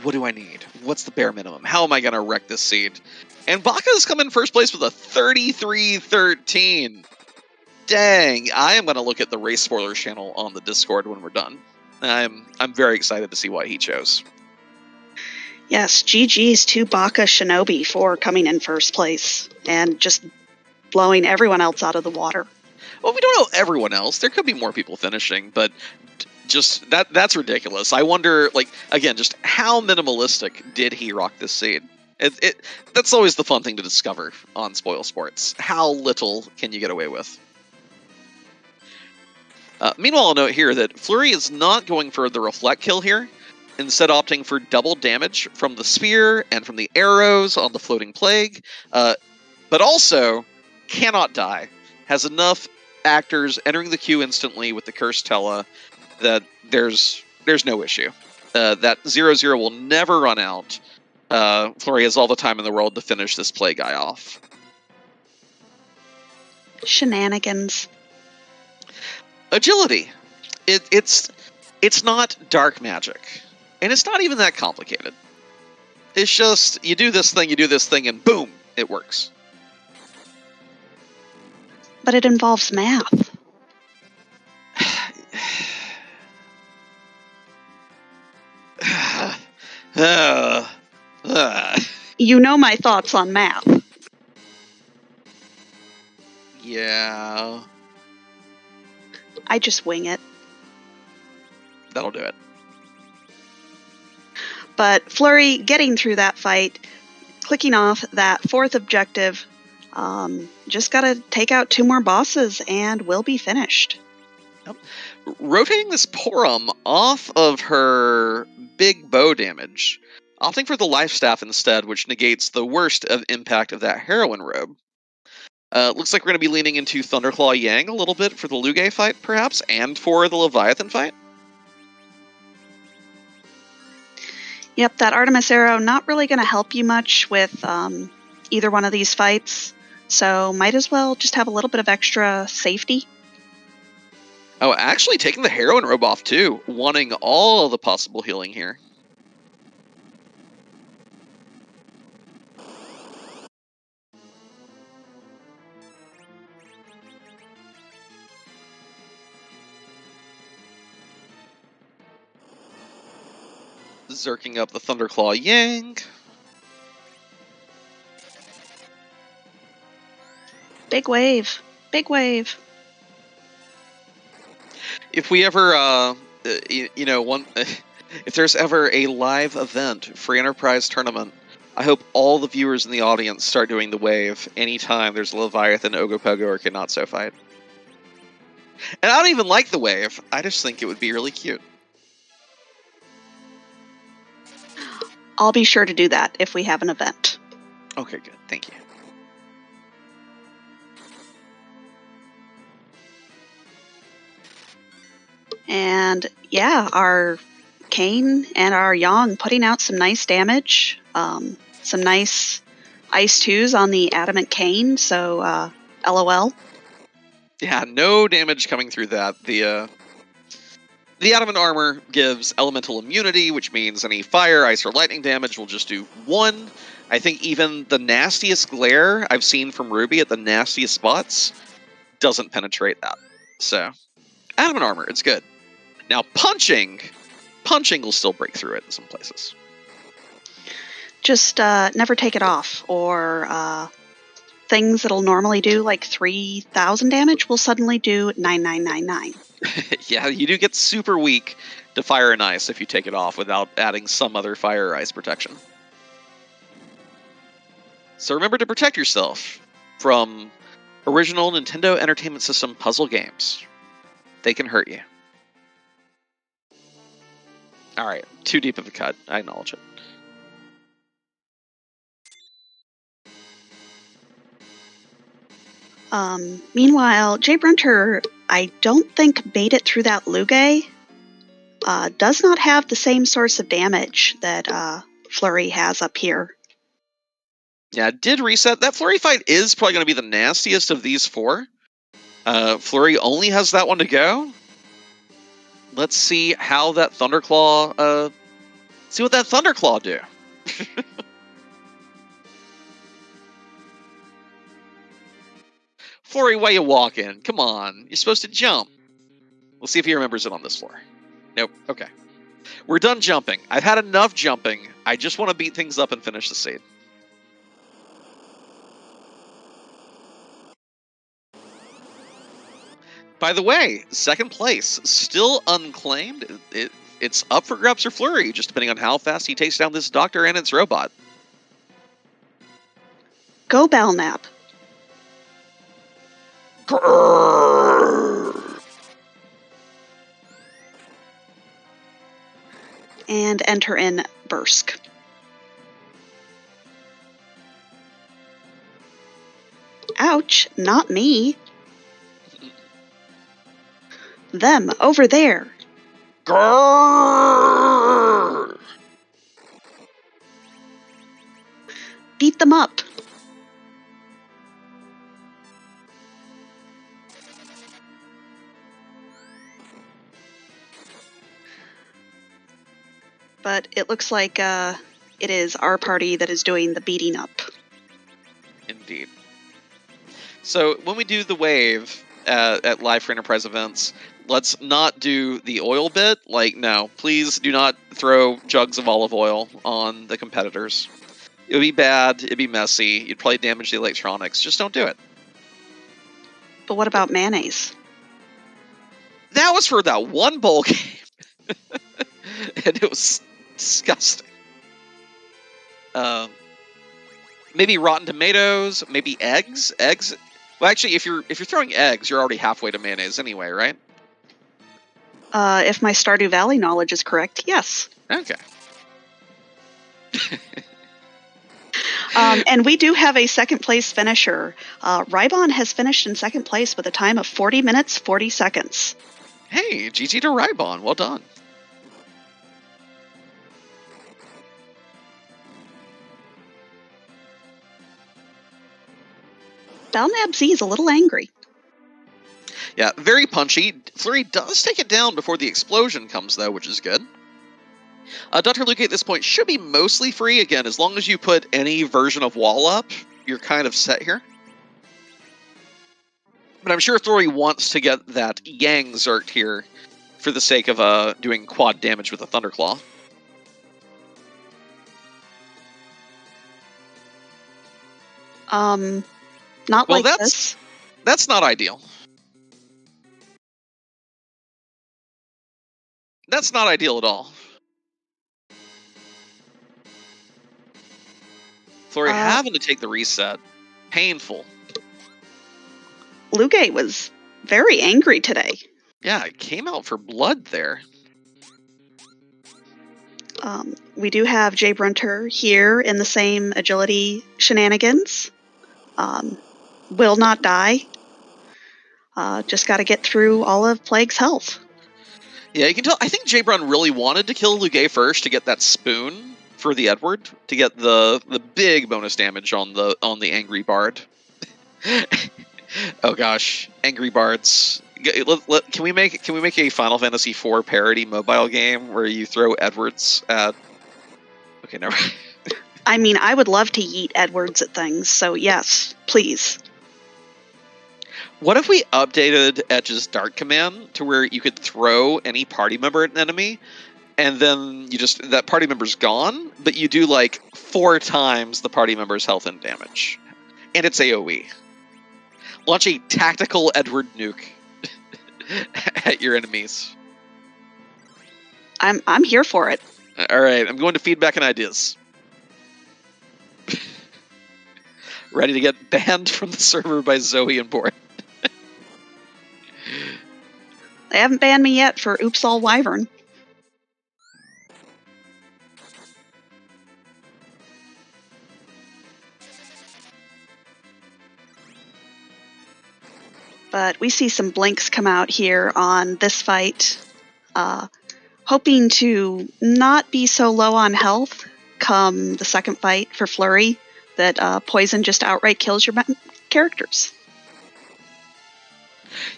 what do I need? What's the bare minimum? How am I going to wreck this seed? And Baka has come in first place with a 33-13. Dang, I am going to look at the Race Spoilers channel on the Discord when we're done. I'm very excited to see what he chose. Yes, GG's to Baka Shinobi for coming in first place and just blowing everyone else out of the water. Well, we don't know everyone else. There could be more people finishing, but just that's ridiculous. I wonder, again, just how minimalistic did he rock this seed? That's always the fun thing to discover on Spoil Sports. How little can you get away with? Meanwhile, I'll note here that Flurry is not going for the Reflect kill here. instead opting for double damage from the spear and from the arrows on the floating plague, but also cannot die. Has enough actors entering the queue instantly with the Cursed Tella that there's no issue. That 0/0 will never run out. Flurry has all the time in the world to finish this plague guy off. Shenanigans. Agility. It's not dark magic. And it's not even that complicated. It's just, you do this thing, and boom, it works. But it involves math. You know my thoughts on math. Yeah. I just wing it. That'll do it. But Flurry getting through that fight, clicking off that 4th objective, just gotta take out 2 more bosses and we'll be finished. Yep. Rotating this Porum off of her big bow damage, opting for the life staff instead, which negates the worst of impact of that heroin robe. Looks like we're going to be leaning into Thunderclaw Yang a little bit for the Lugae fight, perhaps, and for the Leviathan fight. Yep, that Artemis Arrow not really going to help you much with either one of these fights, so might as well just have a little bit of extra safety. Oh, actually taking the heroin robe off too, wanting all the possible healing here. Zerking up the Thunderclaw Yang. Big wave. Big wave. If we ever, if there's ever a live event, free enterprise tournament, I hope all the viewers in the audience start doing the wave anytime there's a Leviathan, Ogopogo, or Knotso fight. And I don't even like the wave. I just think it would be really cute. I'll be sure to do that if we have an event. Okay, good. Thank you. And yeah, our Kane and our Yang putting out some nice damage. Some nice Ice 2s on the Adamant Kane, so LOL. Yeah, no damage coming through that. The Adamant armor gives elemental immunity, which means any fire, ice, or lightning damage will just do 1. I think even the nastiest glare I've seen from Ruby at the nastiest spots doesn't penetrate that. So, Adamant armor, it's good. Now, punching will still break through it in some places. Just never take it off, or things that'll normally do like 3,000 damage will suddenly do 9,999. Yeah, you do get super weak to fire and ice if you take it off without adding some other fire or ice protection. So remember to protect yourself from original Nintendo Entertainment System puzzle games. They can hurt you. Alright, too deep of a cut. I acknowledge it. Meanwhile, Jay Brunter, I don't think made it through that Lugae. Does not have the same source of damage that Flurry has up here. Yeah, it did reset. That Flurry fight is probably going to be the nastiest of these 4. Flurry only has that one to go. Let's see how that Thunderclaw, see what that Thunderclaw do. Flurry, why you walking? Come on, you're supposed to jump. We'll see if he remembers it on this floor. Nope, okay. We're done jumping. I've had enough jumping. I just want to beat things up and finish the scene. By the way, 2nd place, still unclaimed. It's up for grabs for Flurry, just depending on how fast he takes down this doctor and its robot. Go Belknap. And enter in Bursk. Ouch, not me. Them, over there. Grrr! Beat them up. But it looks like it is our party that is doing the beating up. Indeed. So when we do the wave at Live for Enterprise events, let's not do the oil bit. Like, no, please do not throw jugs of olive oil on the competitors. It would be bad, it'd be messy, you'd probably damage the electronics. Just don't do it. But what about mayonnaise? That was for that one bowl game. And it was disgusting. Maybe rotten tomatoes, maybe eggs. Eggs. Well, actually, if you're throwing eggs, you're already halfway to mayonnaise anyway, right? If my Stardew Valley knowledge is correct, yes. Okay. And we do have a second place finisher. Rybon has finished in second place with a time of 40 minutes, 40 seconds. Hey, GG to Rybon. Well done. Belknap Z is a little angry. Yeah, very punchy. Flurry does take it down before the explosion comes, though, which is good. Dr. Luke at this point should be mostly free. Again, as long as you put any version of wall up, you're kind of set here. But I'm sure Flurry wants to get that Yang Zerked here for the sake of doing quad damage with a Thunderclaw. Not well, like this. That's not ideal. That's not ideal at all. Flurry having to take the reset. Painful. Lugate was very angry today. Yeah, it came out for blood there. We do have Jay Brunter here in the same agility shenanigans. Will not die. Just got to get through all of Plague's health. Yeah, you can tell. I think Jay Brun really wanted to kill Lugay first to get that spoon for the Edward, to get the big bonus damage on the Angry Bard. Oh gosh, Angry Bards. Can we make a Final Fantasy IV parody mobile game where you throw Edwards at? Okay, never. I mean, I would love to yeet Edwards at things, so yes, please. What if we updated Edge's Dart command to where you could throw any party member at an enemy, and then that party member's gone, but you do like 4 times the party member's health and damage, and it's AOE. Launch a tactical Edward nuke at your enemies. I'm here for it. All right, I'm going to feedback and ideas. Ready to get banned from the server by Zoe and Board. They haven't banned me yet for Oops All Wyvern. But we see some blinks come out here on this fight, hoping to not be so low on health come the second fight for Flurry, that poison just outright kills your characters.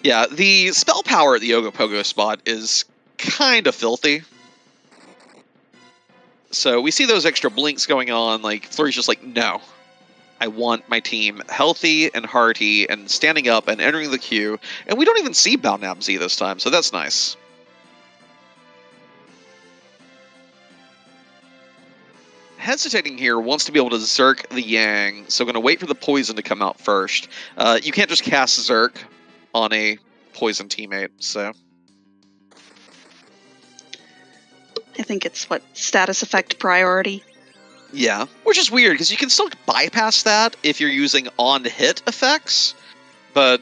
Yeah, the spell power at the Ogopogo spot is kind of filthy. So we see those extra blinks going on, like, Flurry's just like, no. I want my team healthy and hearty and standing up and entering the queue. And we don't even see Balnab Z this time, so that's nice. Hesitating here, wants to be able to Zerk the Yang, so going to wait for the poison to come out first. You can't just cast Zerk on a poison teammate, so... I think it's, status effect priority? Yeah, which is weird, because you can still bypass that if you're using on-hit effects, but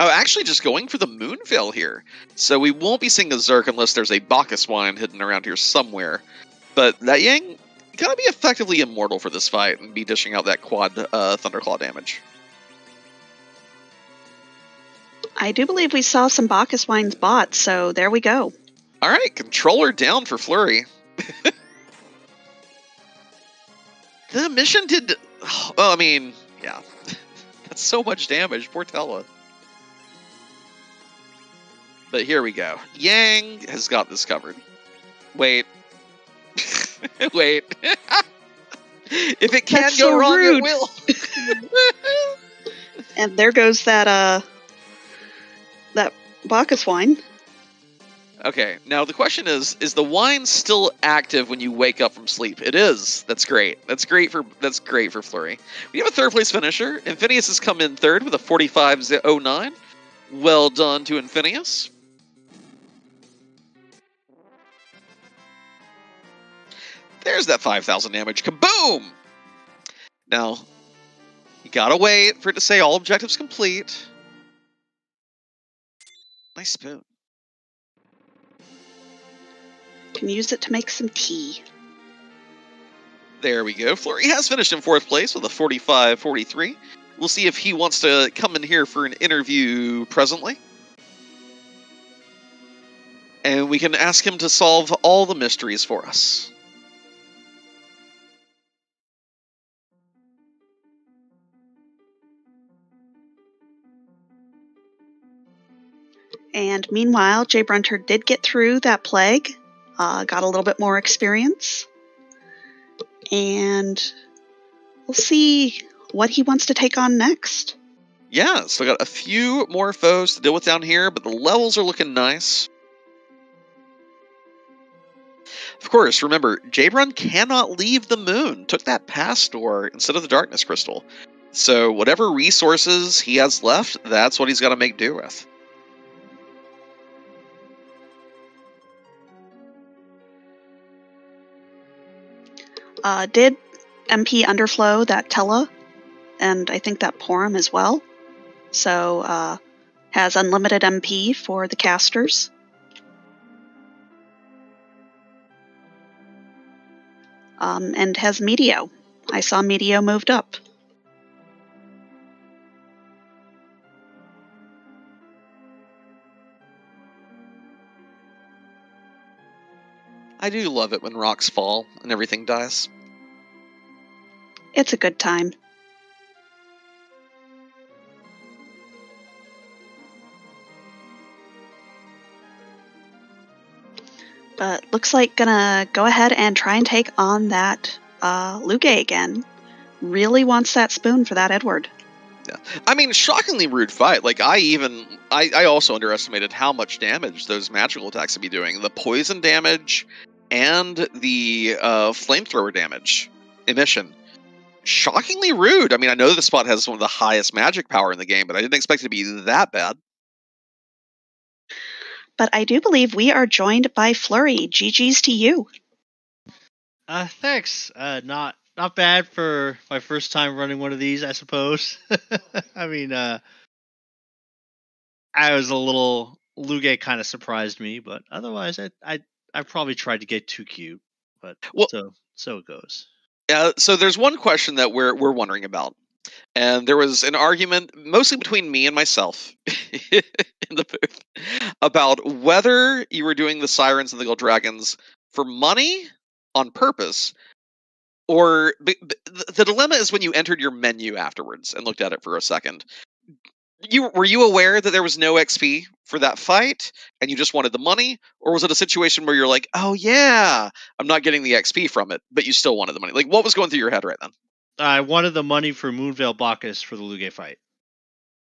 Oh, actually just going for the Moonveil here. So we won't be seeing a Zerk unless there's a Bacchus wine hidden around here somewhere. But that Yang gonna be effectively immortal for this fight and be dishing out that quad Thunderclaw damage. I do believe we saw some Bacchus wines bought, so there we go. All right, controller down for Flurry. The mission did... Well, I mean, yeah. That's so much damage. Poor Tella. But here we go. Yang has got this covered. Wait. Wait. If it can That's go so wrong, rude. it will. And there goes that Bacchus wine. Okay, now the question is the wine still active when you wake up from sleep? It is. That's great. That's great for Flurry. We have a third place finisher. Infinius has come in third with a 45.09. Well done to Infinius. There's that 5,000 damage. Kaboom! Now, you gotta wait for it to say all objectives complete. Nice spoon. Can use it to make some tea. There we go. Flurry has finished in fourth place with a 45.43. We'll see if he wants to come in here for an interview presently. And we can ask him to solve all the mysteries for us. And meanwhile, Jay Brunter did get through that plague, got a little bit more experience, and we'll see what he wants to take on next. Yeah, so got a few more foes to deal with down here, but the levels are looking nice. Of course, remember, Jabrun cannot leave the moon. Took that pass door instead of the darkness crystal. So whatever resources he has left, that's what he's got to make do with. Did MP underflow that Tella, and I think that Porum as well. So has unlimited MP for the casters. And has Meteo. I saw Meteo moved up. I do love it when rocks fall and everything dies. It's a good time. But looks like gonna go ahead and try and take on that Luge again. Really wants that spoon for that Edward. Yeah. I mean, shockingly rude fight. Like, I also underestimated how much damage those magical attacks would be doing. The poison damage and the flamethrower damage emission. Shockingly rude. I mean, I know the spot has one of the highest magic power in the game, but I didn't expect it to be that bad. But I do believe we are joined by Flurry. GG's to you. Thanks. Not bad for my first time running one of these, I suppose. I mean, I was a little... Luge kind of surprised me, but otherwise, I probably tried to get too cute. But well, so it goes. So there's one question that we're wondering about. And there was an argument, mostly between me and myself, in the booth, about whether you were doing the Sirens and the Gold Dragons for money on purpose, or the dilemma is when you entered your menu afterwards and looked at it for a second. Were you aware that there was no XP for that fight, and you just wanted the money, or was it a situation where you're like, oh yeah, I'm not getting the XP from it, but you still wanted the money? Like, what was going through your head right then? I wanted the money for Moonveil Bacchus for the Luge fight.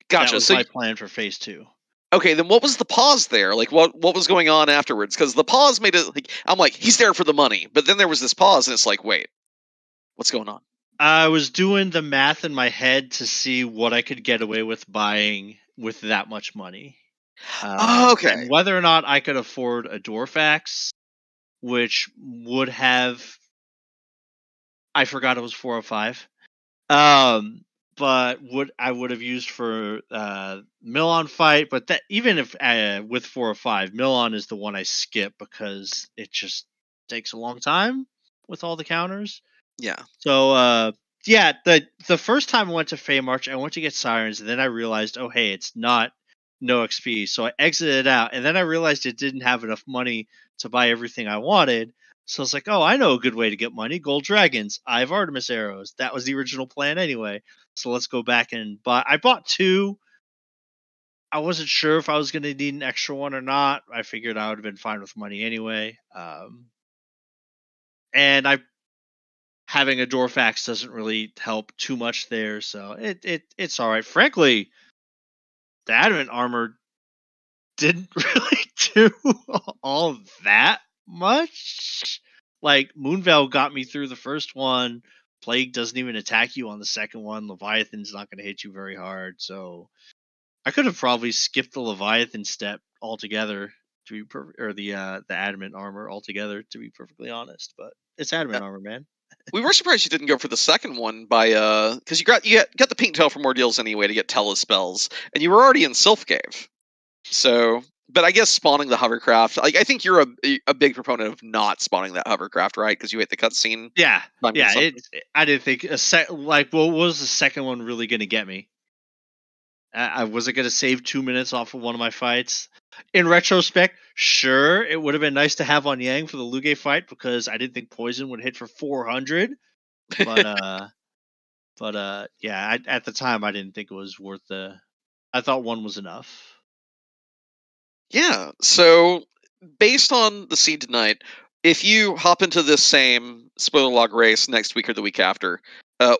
Gotcha. That was my plan for phase 2. Okay, then what was the pause there? Like, what was going on afterwards? Because the pause made it like, I'm like, he's there for the money, but then there was this pause, and it's like, wait, what's going on? I was doing the math in my head to see what I could get away with buying with that much money. Okay. And whether or not I could afford a Dwarfax, which would have... I forgot it was 405. but I would have used for Milon fight. But that even if with 4 or 5, Milon is the one I skip because it just takes a long time with all the counters. Yeah. So yeah, the first time I went to Fey March, I went to get Sirens, and then I realized, oh hey, it's not no XP. So I exited out, and then I realized it didn't have enough money to buy everything I wanted. So I was like, oh, I know a good way to get money. Gold Dragons. I have Artemis arrows. That was the original plan anyway. So let's go back and buy. I bought 2. I wasn't sure if I was going to need an extra one or not. I figured I would have been fine with money anyway. And having a Dorfax doesn't really help too much there. So it's all right. Frankly, the Adamant armor didn't really do all that much. Like, Moonveil got me through the first one. Plague doesn't even attack you on the second one. Leviathan's not going to hit you very hard. So I could have probably skipped the Leviathan step altogether to be or the Adamant armor altogether, to be perfectly honest. But it's Adamant armor, man. We were surprised you didn't go for the second one by because you got the pink tail for more deals anyway to get telespells, and you were already in Sylphcave. So, but I guess spawning the hovercraft, like, I think you're a big proponent of not spawning that hovercraft, right? Because you hate the cutscene. Yeah, yeah. I didn't think what was the second one really going to get me? I wasn't going to save 2 minutes off of one of my fights. In retrospect, sure, it would have been nice to have on Yang for the Luge fight because I didn't think poison would hit for 400. But yeah, at the time I didn't think it was worth I thought 1 was enough. Yeah, so based on the seed tonight, if you hop into this same spoiler log race next week or the week after,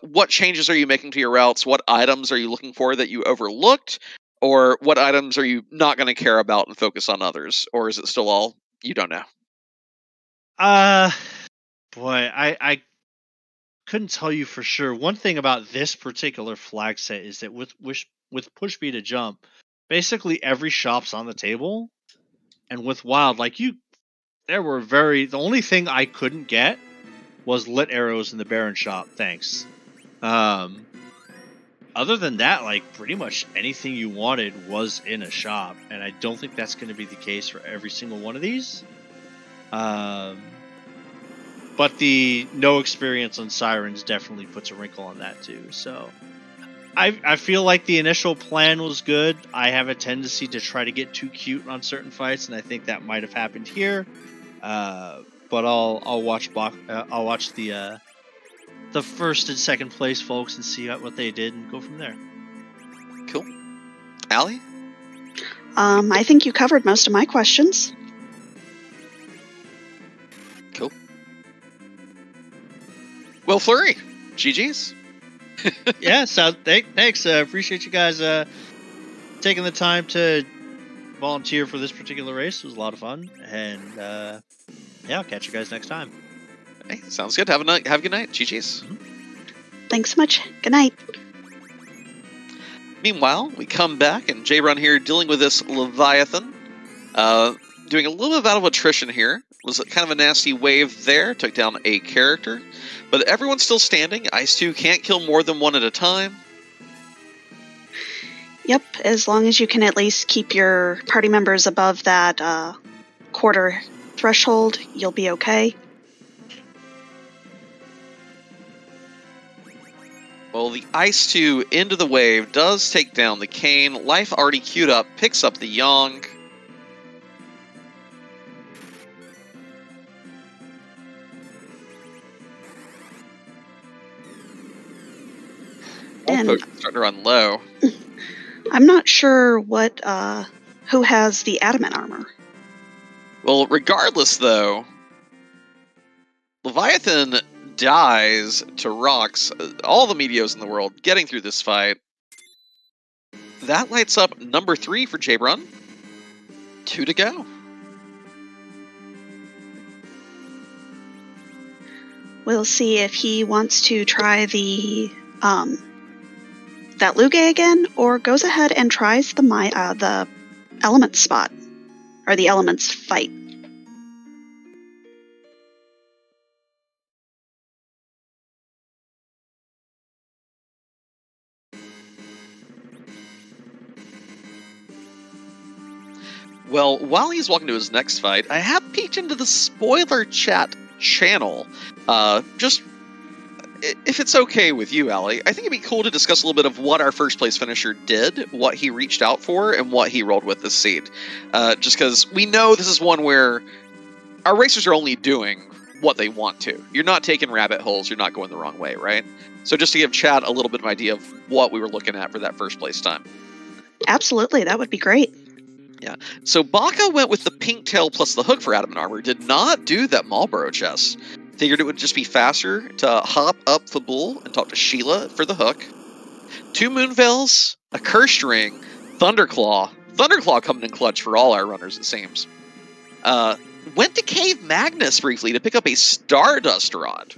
what changes are you making to your routes? What items are you looking for that you overlooked? Or what items are you not going to care about and focus on others? Or is it still all you don't know? Boy, I couldn't tell you for sure. One thing about this particular flag set is that with push B to jump, basically every shop's on the table. And with Wild, the only thing I couldn't get was lit arrows in the Baron shop. Thanks. Other than that, pretty much anything you wanted was in a shop, and I don't think that's going to be the case for every single one of these. But the no experience on Sirens definitely puts a wrinkle on that too. So I feel like the initial plan was good. I have a tendency to try to get too cute on certain fights, and I think that might have happened here. But I'll watch the first and second place folks and see what they did and go from there. Cool. Allie? I think you covered most of my questions. Cool. Well, Flurry, GG's. Yeah, so thanks. Appreciate you guys taking the time to volunteer for this particular race. It was a lot of fun, and yeah, I'll catch you guys next time. Hey, sounds good. Have a good night. GG's. Thanks so much. Good night. Meanwhile, we come back, and J-Run here dealing with this Leviathan. Doing a little bit out of attrition here. Was kind of a nasty wave there. Took down a character. But everyone's still standing. Ice 2 can't kill more than one at a time. Yep, as long as you can at least keep your party members above that quarter threshold, you'll be okay. Well, the Ice 2 into the wave does take down the Kayn. Life already queued up, picks up the Yong. And starting to run low. I'm not sure who has the adamant armor. Well, regardless, though, Leviathan dies to rocks. All the Meteos in the world getting through this fight. That lights up number 3 for J-Run. 2 to go. We'll see if he wants to try the that Luge again, or goes ahead and tries the Elements spot, or the Elements fight. Well, while he's walking to his next fight, I have peeked into the spoiler chat channel. Just if it's okay with you, Allie, I think it'd be cool to discuss a little bit of what our first place finisher did, what he reached out for, and what he rolled with this seed. Just because we know this is one where our racers are only doing what they want to. You're not taking rabbit holes, you're not going the wrong way, right? So just to give Chad a little bit of an idea of what we were looking at for that first place time. Absolutely, that would be great. Yeah, so Baka went with the pink tail plus the hook for adamant armor, did not do that Marlboro chest. Figured it would just be faster to hop up the bull and talk to Sheila for the hook. 2 Moonveils, a Cursed Ring, Thunderclaw. Thunderclaw coming in clutch for all our runners, it seems. Went to Cave Magnus briefly to pick up a Stardust Rod.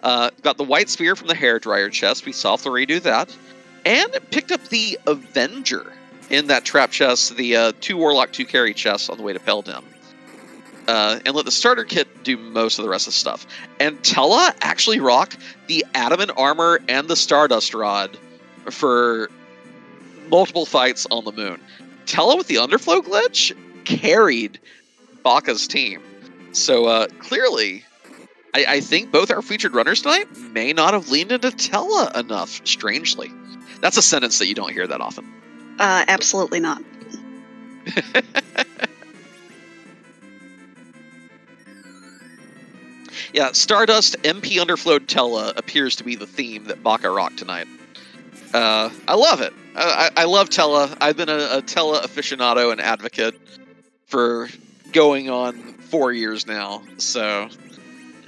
Got the White Spear from the Hairdryer chest. We saw Flurry do that. And picked up the Avenger in that trap chest, the 2 Warlock, 2 Carry chest on the way to Peldem. And let the starter kit do most of the rest of the stuff. And Tella actually rocked the Adamant Armor and the Stardust Rod for multiple fights on the moon. Tella with the Underflow glitch carried Baka's team. So clearly, I think both our featured runners tonight may not have leaned into Tella enough, strangely. That's a sentence that you don't hear that often. Absolutely not. Yeah, Stardust MP Underflowed Tella appears to be the theme that Baka rocked tonight. I love it. I love Tella. I've been a Tella aficionado and advocate for going on 4 years now, so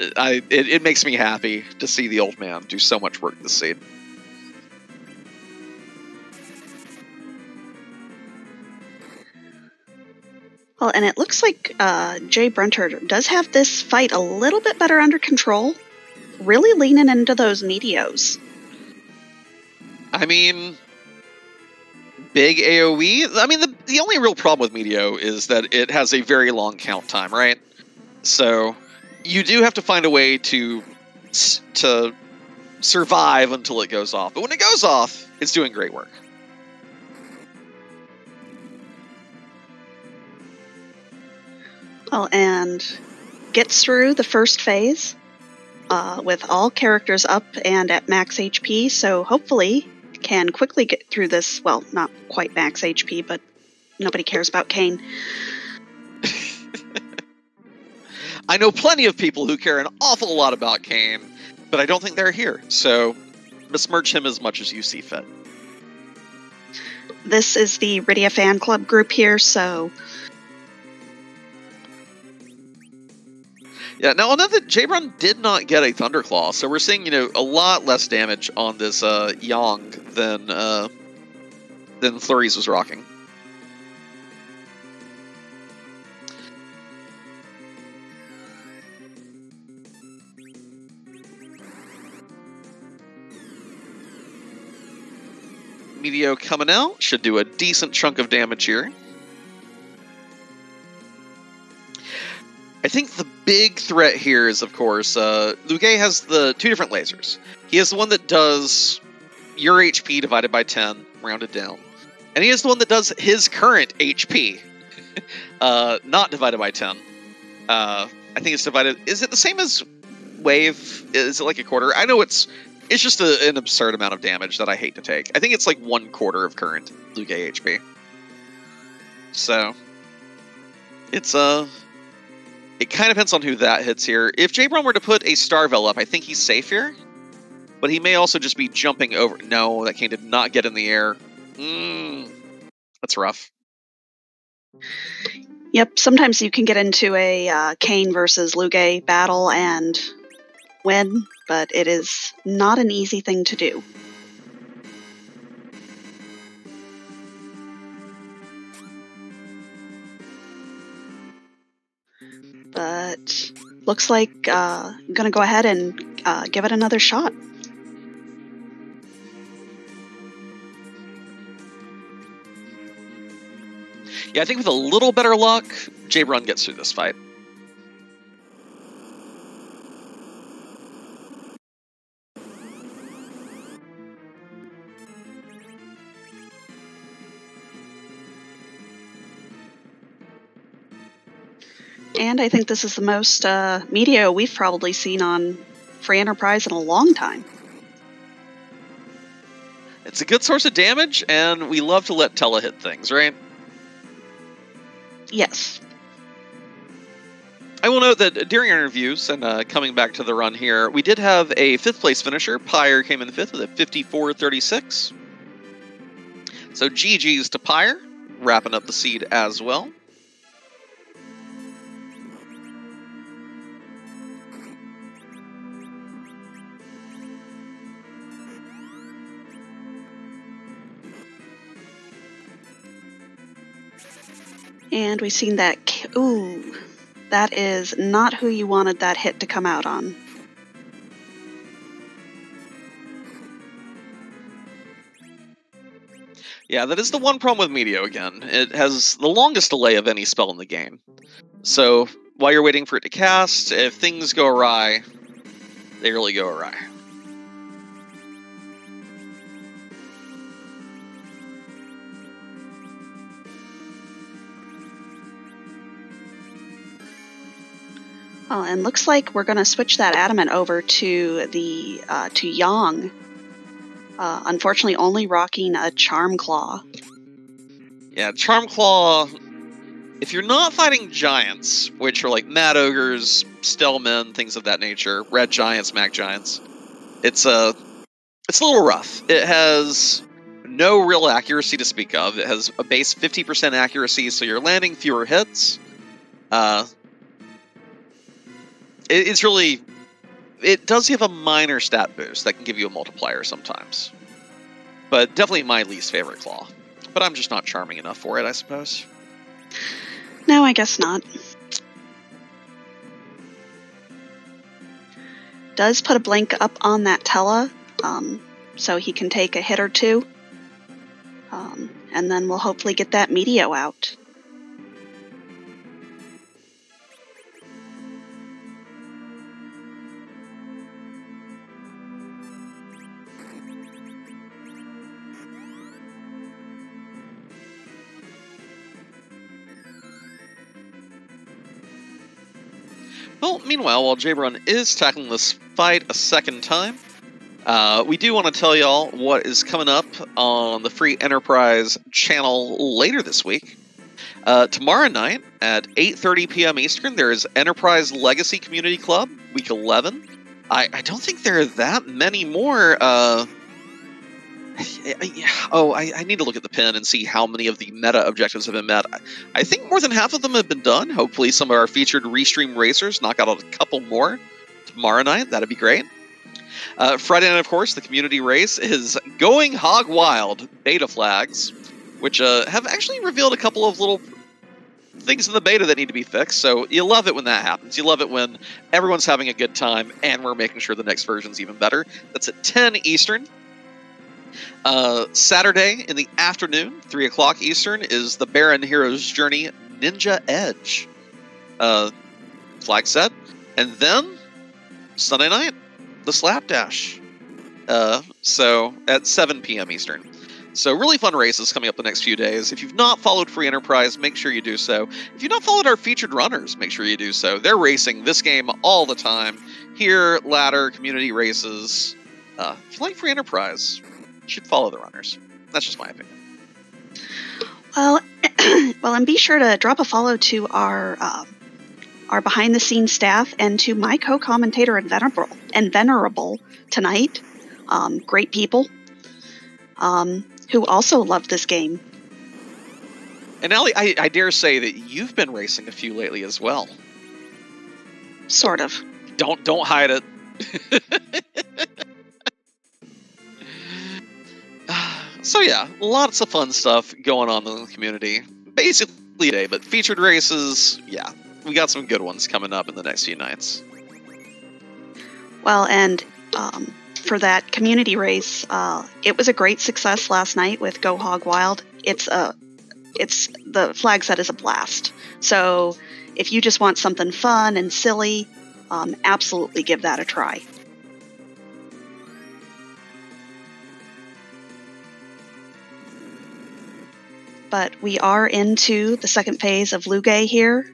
it makes me happy to see the old man do so much work this seed. Well, and it looks like Jay Brunter does have this fight a little bit better under control. Really leaning into those Meteos. I mean, big AoE. I mean, the only real problem with Meteo is that it has a very long count time, right? So you do have to find a way to survive until it goes off. But when it goes off, it's doing great work. Well, and gets through the first phase with all characters up and at max HP, so hopefully can quickly get through this. Well, not quite max HP, but nobody cares about Kane. I know plenty of people who care an awful lot about Kane, but I don't think they're here, so besmirch him as much as you see fit. This is the Rydia fan club group here, so... Yeah, now I'll note that J-Run did not get a Thunderclaw, so we're seeing, a lot less damage on this Yang than Flurries was rocking. Meteo coming out, should do a decent chunk of damage here. I think the big threat here is, of course, Luge has the 2 different lasers. He has the one that does your HP divided by 10, rounded down. And he has the one that does his current HP, not divided by 10. I think it's divided... Is it the same as Wave? Is it like a quarter? I know it's just an absurd amount of damage that I hate to take. I think it's like 1/4 of current Luge HP. So, it's it kind of depends on who that hits here. If J-Bron were to put a Starvel up, I think he's safe here. But he may also just be jumping over... No, that Kane did not get in the air. That's rough. Yep, sometimes you can get into a Kane versus Luge battle and win, but it is not an easy thing to do. But looks like gonna go ahead and give it another shot. Yeah, I think with a little better luck, J-Run gets through this fight. And I think this is the most media we've probably seen on Free Enterprise in a long time. It's a good source of damage, and we love to let Tele hit things, right? Yes. I will note that during our interviews, and coming back to the run here, we did have a 5th place finisher. Pyre came in 5th with a 54.36. So GG's to Pyre, wrapping up the seed as well. And we've seen that. Ooh, that is not who you wanted that hit to come out on. Yeah, that is the one problem with Meteo again. It has the longest delay of any spell in the game. So while you're waiting for it to cast, if things go awry, they really go awry. Well, and looks like we're going to switch that adamant over to the to Yang. Unfortunately, only rocking a Charm Claw. Yeah, Charm Claw. If you're not fighting giants, which are like Mad Ogres, Stellmen, things of that nature, Red Giants, Mac Giants, it's a little rough. It has no real accuracy to speak of. It has a base 50% accuracy, so you're landing fewer hits. It's really... It does give a minor stat boost that can give you a multiplier sometimes. But definitely my least favorite claw. But I'm just not charming enough for it, I suppose. No, I guess not. Does put a blink up on that Tela, so he can take a hit or two. And then we'll hopefully get that Meteo out. Well, meanwhile, while Jabron is tackling this fight a second time, we do want to tell y'all what is coming up on the Free Enterprise channel later this week. Tomorrow night at 8:30 p.m. Eastern, there is Enterprise Legacy Community Club, Week 11. I don't think there are that many more. I need to look at the pin and see how many of the meta objectives have been met. I think more than half of them have been done. Hopefully some of our featured Restream racers knock out a couple more tomorrow night. That'd be great. Friday night, of course, the community race is Going Hog Wild beta flags, which have actually revealed a couple of little things in the beta that need to be fixed. So you love it when that happens. You love it when everyone's having a good time and we're making sure the next version's even better. That's at 10 Eastern. Saturday in the afternoon, 3 o'clock Eastern, is the Baron Hero's Journey Ninja Edge flag set. And then, Sunday night, the Slapdash. So, at 7 p.m. Eastern. So, really fun races coming up the next few days. If you've not followed Free Enterprise, make sure you do so. If you've not followed our featured runners, make sure you do so. They're racing this game all the time. Here, ladder, community races. If you like Free Enterprise, you should follow the runners. That's just my opinion. Well, and be sure to drop a follow to our behind-the-scenes staff and to my co-commentator and Venerable tonight. Great people who also love this game. And Allie, I dare say that you've been racing a few lately as well. Sort of. Don't hide it. So yeah, lots of fun stuff going on in the community. Basically today, but featured races, yeah, we got some good ones coming up in the next few nights. Well, and for that community race, it was a great success last night with Go Hog Wild. It's the flag set is a blast. So if you just want something fun and silly, absolutely give that a try. But we are into the second phase of Lugay here.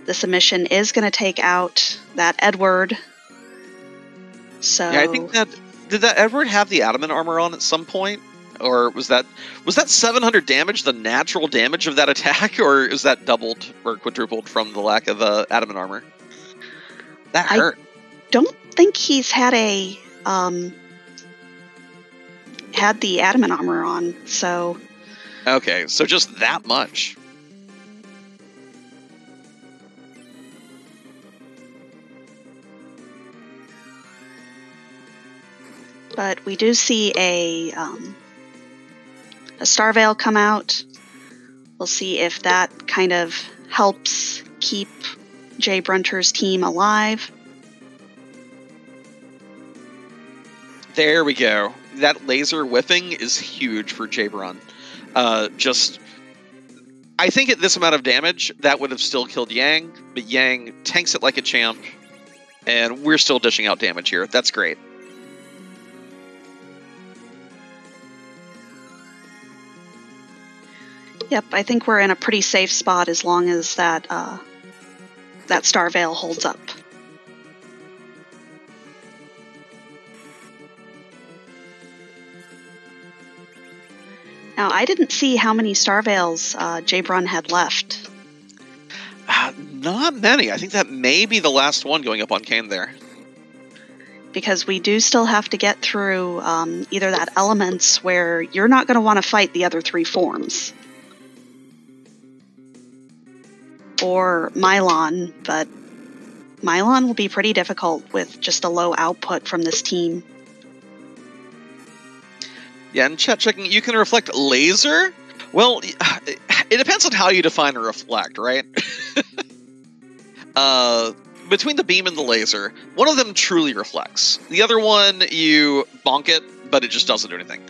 This emission is going to take out that Edward. So Yeah, I think did that Edward have the adamant armor on at some point? Or was that 700 damage the natural damage of that attack, or is that doubled or quadrupled from the lack of adamant armor? That hurt. Don't think he's had the adamant armor on, so Okay, so just that much. but we do see a Star Veil come out. We'll see if that kind of helps keep Jay Brunter's team alive. There we go. That laser whipping is huge for Jay Brun. I think at this amount of damage, that would have still killed Yang, but Yang tanks it like a champ, and we're still dishing out damage here. That's great. Yep, I think we're in a pretty safe spot as long as that Star Veil holds up. Now, I didn't see how many Star Veils Jay Brun had left. Not many. I think that may be the last one going up on Kane there. Because we do still have to get through either that Elements where you're not going to want to fight the other 3 forms. Or Mylon, but Mylon will be pretty difficult with just a low output from this team. Yeah, and chat checking, you can reflect laser? Well, it depends on how you define a reflect, right? Between the beam and the laser, one of them truly reflects. The other one, you bonk it, but it just doesn't do anything.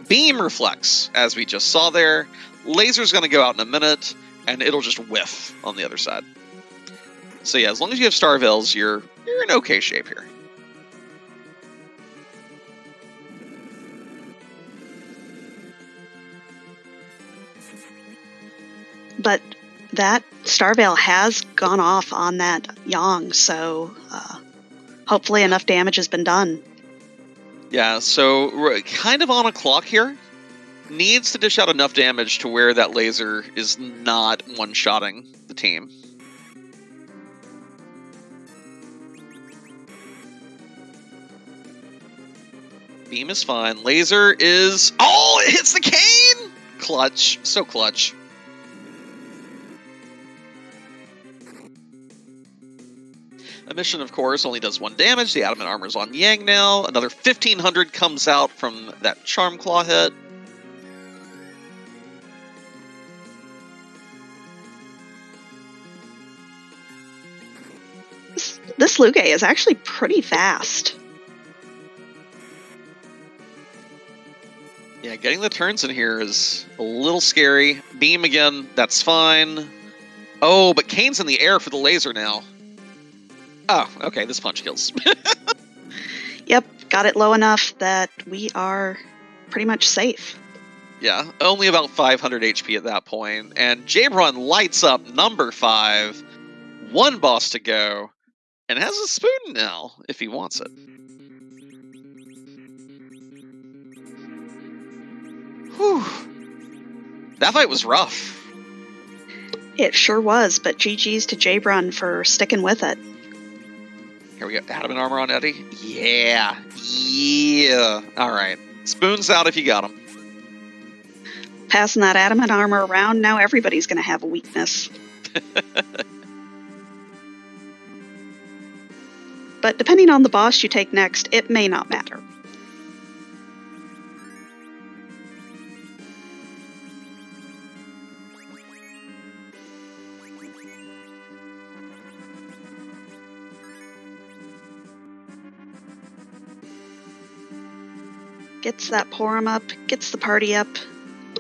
Beam reflects, as we just saw there. Laser's going to go out in a minute, and it'll just whiff on the other side. So yeah, as long as you have Star Veils, you're in okay shape here. But that Star Veil has gone off on that Yang, so hopefully enough damage has been done. Yeah, so we're kind of on a clock here. Needs to dish out enough damage to where that laser is not one-shotting the team. Beam is fine. Laser is... Oh, it hits the cane! Clutch. So clutch. Emission, of course, only does 1 damage. The adamant armor's on Yang now. Another 1,500 comes out from that Charm Claw hit. This Luge is actually pretty fast. Yeah, getting the turns in here is a little scary. Beam again, that's fine. Oh, but Kane's in the air for the laser now. Oh, okay, this punch kills. Yep, got it low enough that we are pretty much safe. Yeah, only about 500 HP at that point. And Jay Brun lights up number 5. 1 boss to go. And has a spoon now, if he wants it. Whew. That fight was rough. It sure was, but GG's to Jay Brun for sticking with it. Here we go. Adamant armor on Eddie. Yeah. Yeah. Alright. Spoons out if you got him. Passing that adamant armor around, now everybody's going to have a weakness. But depending on the boss you take next, it may not matter. Gets that Porum up, gets the party up,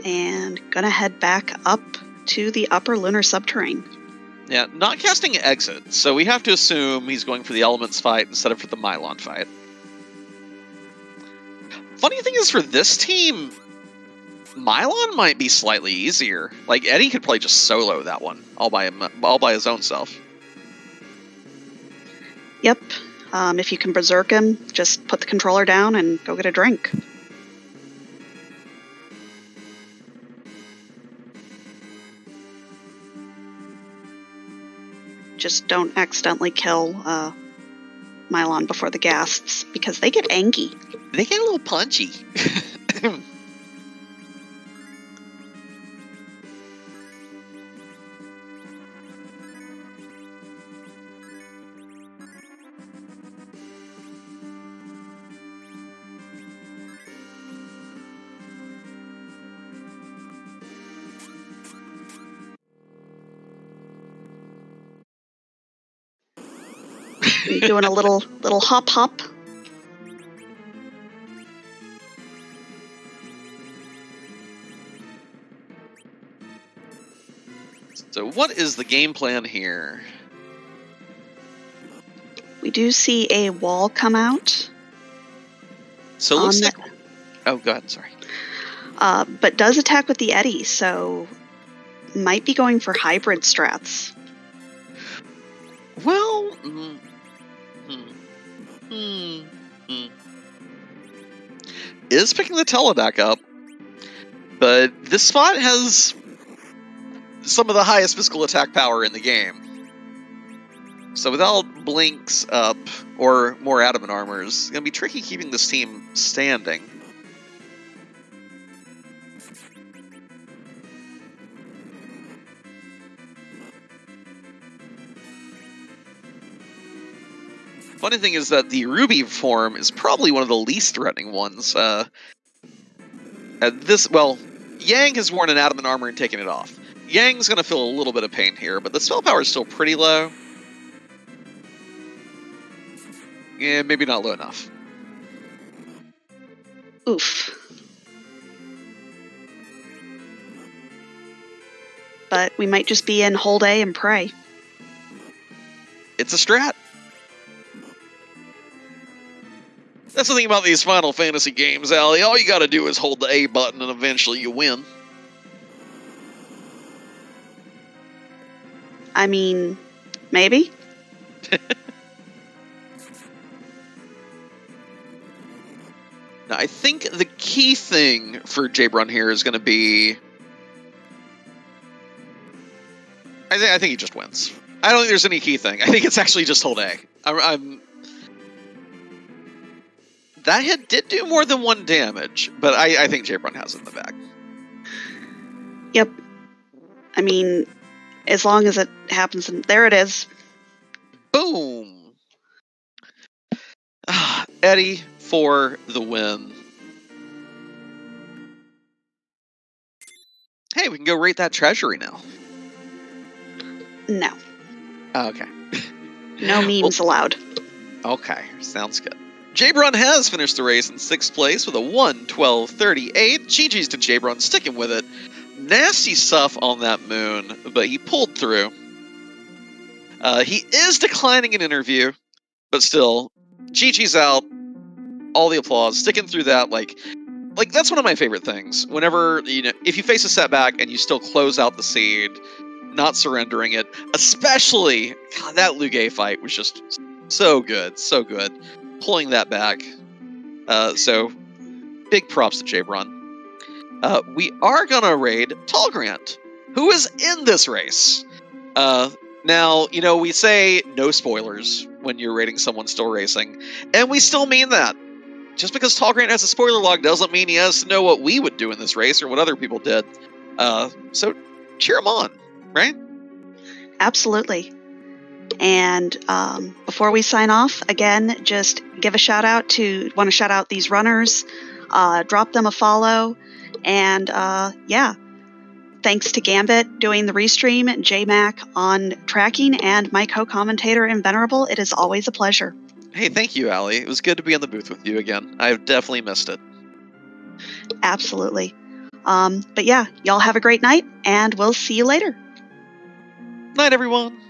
and gonna head back up to the upper lunar subterrane. Yeah, not casting exit, so we have to assume he's going for the Elements fight instead of for the Mylon fight. Funny thing is, for this team, Mylon might be slightly easier. Like, Eddie could probably just solo that one all by his own self. Yep. If you can berserk him, just put the controller down and go get a drink. Just don't accidentally kill Mylon before the ghasts, because they get angry. They get a little punchy. Doing a little hop. So what is the game plan here? We do see a wall come out. So it looks like... Oh, go ahead, sorry. But does attack with the Eddy, so might be going for hybrid strats. Well... Is picking the tele back up, but this spot has some of the highest physical attack power in the game. So without blinks up or more adamant armors, it's going to be tricky keeping this team standing. Funny thing is that the Ruby form is probably one of the least threatening ones. Well, Yang has worn an adamant armor and taken it off. Yang's going to feel a little bit of pain here, but the spell power is still pretty low. Yeah, maybe not low enough. Oof. But we might just be in hold A and pray. It's a strat. That's the thing about these Final Fantasy games, Allie. All you gotta do is hold the A button and eventually you win. I mean, maybe. Now, I think the key thing for Jabron here is going to be... I think he just wins. I don't think there's any key thing. I think it's actually just hold A. That hit did do more than 1 damage, but I think Jabron has it in the bag. Yep. I mean, as long as it happens, and there it is. Boom! Eddie for the win. Hey, we can go rate that treasury now. No. Okay. No memes allowed. Okay, sounds good. Jabron has finished the race in 6th place with a 1:12:38. GG's to Jabron, sticking with it. Nasty stuff on that moon, but he pulled through. He is declining an interview, but still, GG's out. All the applause, sticking through that. Like that's one of my favorite things. Whenever, if you face a setback and you still close out the seed, not surrendering it, especially, God, that Lugae fight was just so good, so good. Pulling that back. So, big props to Jabron. We are going to raid Tallgrant, who is in this race. Now, we say no spoilers when you're rating someone still racing, and we still mean that. Just because Tallgrant has a spoiler log doesn't mean he has to know what we would do in this race or what other people did. So, cheer him on, right? Absolutely. And before we sign off, again, just give a shout out want to shout out these runners, drop them a follow, and thanks to Gambit doing the restream, JMac on tracking, and my co-commentator Invenerable. It is always a pleasure. Hey, thank you, Allie. It was good to be in the booth with you again. I've definitely missed it. Absolutely. But yeah, y'all have a great night, and we'll see you later. Night, everyone.